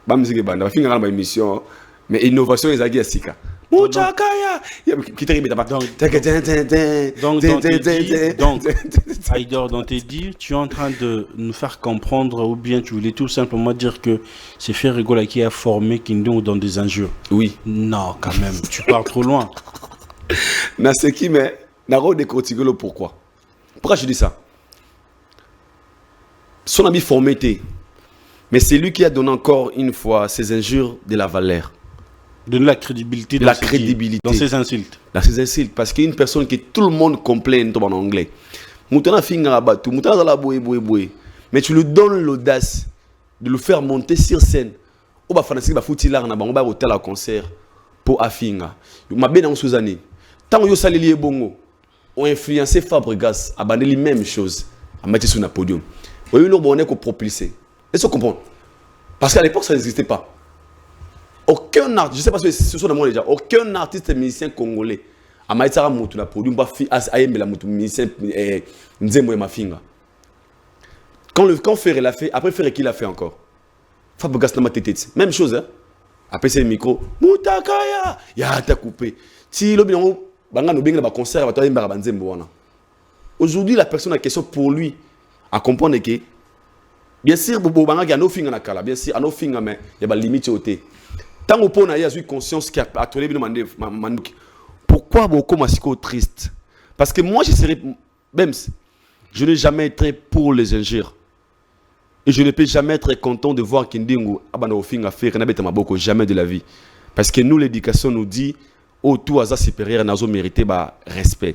Speaker 6: Bah musique banda, finga la émission, mais innovation est à sika. Mouchakaya. Qui t'arrive d'abord.
Speaker 7: Donc, Aïdor, dans tes dires, tu es en train de nous faire comprendre, ou bien tu voulais tout simplement dire que c'est Ferregola qui a formé Kindong dans des injures.
Speaker 6: Oui.
Speaker 7: Non, quand même, tu pars trop loin.
Speaker 6: Na ce qui mais Naro décortiquer le pourquoi. Pourquoi je dis ça? Son ami formé était, mais c'est lui qui a donné encore une fois ces injures de la valeur.
Speaker 7: De la crédibilité,
Speaker 6: La crédibilité.
Speaker 7: dans ces insultes.
Speaker 6: Dans ces insultes, parce qu'il y a une personne que tout le monde complaint en anglais. Moutana finga abatou, moutana dans la boué. Mais tu lui donnes l'audace de le faire monter sur scène. Ou ba fanasi ba fouti là na bango ba hôtel à concert pour afinga. Ma bien dans sous année. Tant yo salili bongo, ont influencé Fabregas à bander les mêmes choses à mettre sur un podium. Oui, nous on est qu'on propulsé. Est-ce qu'on comprend? Parce qu'à l'époque ça n'existait pas. Aucun artiste, je sais pas si ce sont des mots déjà, aucun artiste musicien congolais a maïtara mutu na podium ba fi as ayembe la mutu musicien nzembo ya mafinga. Quand Ferré l'a fait, après Ferré qui l'a fait encore? Fabregas n'a pas été même chose hein. Après c'est le micro, Moutakaya, ya ta coupé. Si le bilan banga no benga ba concert ba toyemba ba nzembo wana. Aujourd'hui la personne a question pour lui à comprendre que bien sûr bobo banga ya no finga na kala, bien sûr no finga mais il y a ba limite au té. Tant au pona, il y a eu conscience qui a atolé bien mandouki. Pourquoi beaucoup masiko triste? Parce que moi je serais même je n'ai jamais été pour les injures. Et je ne peux jamais être content de voir Kindingu abana ofinga faire na beta maboko jamais de la vie. Parce que nous l'éducation nous dit au tout hasard supérieur nazo mérité ba respect.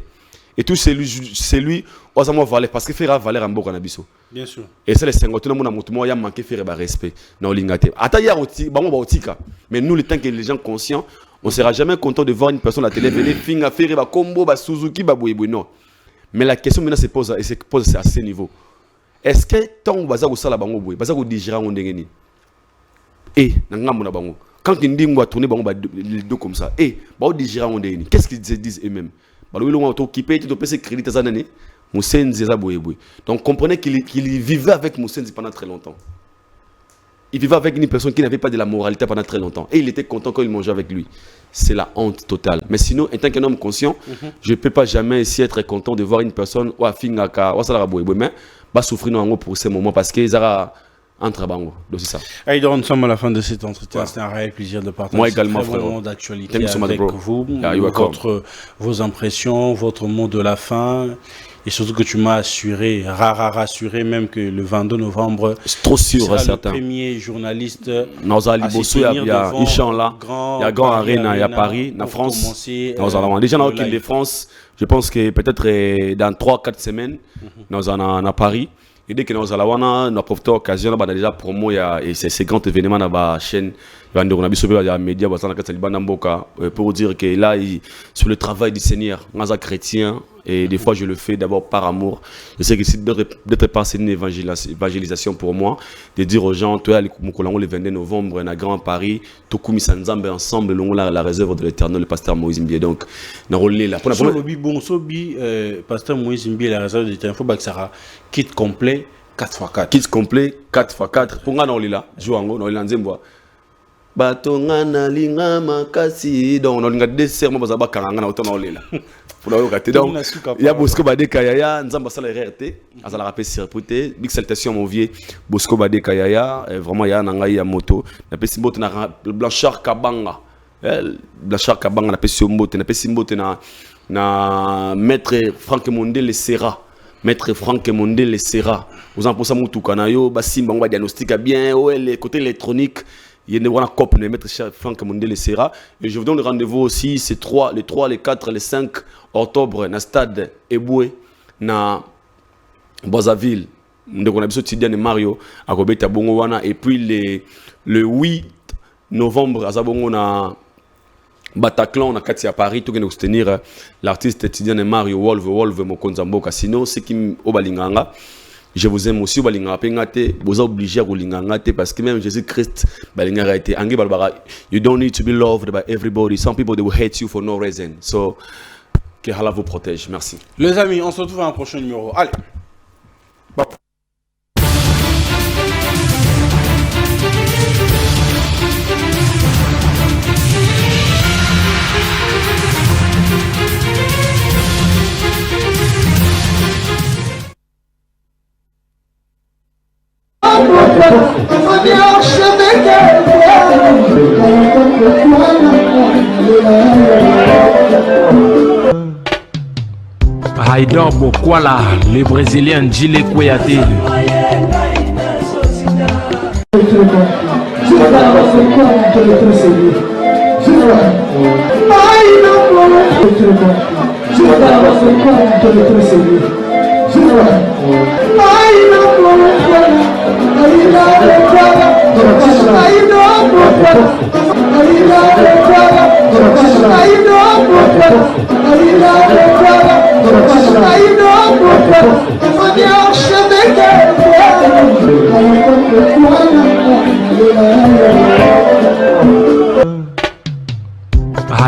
Speaker 6: Et tout c'est lui osamo valeur parce que faire valeur en boko na biso.
Speaker 7: Bien sûr.
Speaker 6: Et c'est les 50 na mutumo ya manquer faire ba respect na olingate. Ata ya oti bango ba otika. Mais nous le temps que les gens conscients, on sera jamais content de voir une personne à la télé venir finga faire ba combo ba Suzuki ba boyeboy non. Mais la question maintenant se pose à ce niveau. Est-ce que tant baza ko sala bango boy, baza ko digérer on ndengeni? Et na ngambo na bango. Quand Kindingu a tourné bango ba deux comme ça, et ba o digérer on ndengeni. Qu'est-ce qu'ils se disent eux-mêmes? Bah le on to occupé tu peux se créditer ça nani? Moussenzi za boyeboy. Donc comprenez qu'il vivait avec Moussenzi pendant très longtemps. Il vivait avec une personne qui n'avait pas de la moralité pendant très longtemps. Et il était content quand il mangeait avec lui. C'est la honte totale. Mais sinon, étant qu'un homme conscient, je ne peux pas jamais ici être content de voir une personne ou à Fingaka, ou à Salaraboye, mais va souffrir pour ces moments parce qu'ils ont entre bango. Donc c'est ça.
Speaker 7: Aïdor, nous sommes à la fin de cet entretien. Ouais. C'était un réel plaisir de partager.
Speaker 6: Moi également,
Speaker 7: frère. Moment d'actualité
Speaker 6: avec
Speaker 7: vous, vos impressions, votre mot de la fin. Et surtout que tu m'as assuré, rassuré même que le 22 novembre,
Speaker 6: c'est trop sûr,
Speaker 7: sera
Speaker 6: certain.
Speaker 7: Le premier journaliste
Speaker 6: nous allons il y a une chambre là, il y a Grand Arena, il y a Paris, en France. Nous allons déjà dans l'équipe de France. Je pense que peut-être dans 3-4 semaines, nous allons à Paris. Et dès que nous allons nous profiter de l'occasion, nous déjà promo et ces grands événements dans la chaîne. Il y a des médias pour dire que là, sur le travail du Seigneur, nous sommes chrétiens. Et des fois, je le fais d'abord par amour. Je sais que c'est d'être part, c'est une évangélisation pour moi. De dire aux gens, toi, le 22 novembre, on a Grand Paris, Tokumi Sanzambe ensemble, la réserve de l'Éternel, le pasteur Moïse Mbie. Donc, on a roulé là.
Speaker 7: Pasteur Moïse Mbie, la réserve de l'Éternel, il faut que ça sera kit complet 4x4.
Speaker 6: Kit complet 4x4. Pour moi, on est là. Je on est là. Batongana linga makasi donc on a des serments bazaba karanga na autant olela pour la rater donc il y a Bosco Badeka Yaya nzamba sala RRT azala rapper surputé big salutation mon vieux Bosco Badeka Yaya vraiment ya nanga ya moto na pesi mbote na Blanchard Kabanga na pesi mbote na maître Franck Mondele Serra Maître Franck Mondele Serra vous en pour ça mutuka na yo basimba on va diagnostiquer bien les côtés électroniques. Il y a une copie de Maître Franck Mondele Serra. Et je vous donne le rendez-vous aussi, c'est les 3, les 4, les 5 octobre, dans le stade Eboué, dans Brazzaville. Donc on a besoin de Mario, à Robeta Bongowana. Et puis le 8 novembre, à Zabongo, na Bataclan, on a Katia Paris, tout le monde soutenir l'artiste étudiant Mario Wolve Mokonzambo Casino, c'est qui Obalinganga. Je vous aime aussi, balinga pengate, vous obligé à lingangate parce que même Jésus-Christ balinga a été angé balbara. You don't need to be loved by everybody. Some people they will hate you for no reason. So que Allah vous protège. Merci.
Speaker 7: Les amis, on se retrouve à un prochain numéro. Allez. Bye.
Speaker 3: Haïdor Bokwala, le Brésilien Djile Kouyaté.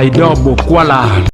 Speaker 3: Haïdor Bokwala.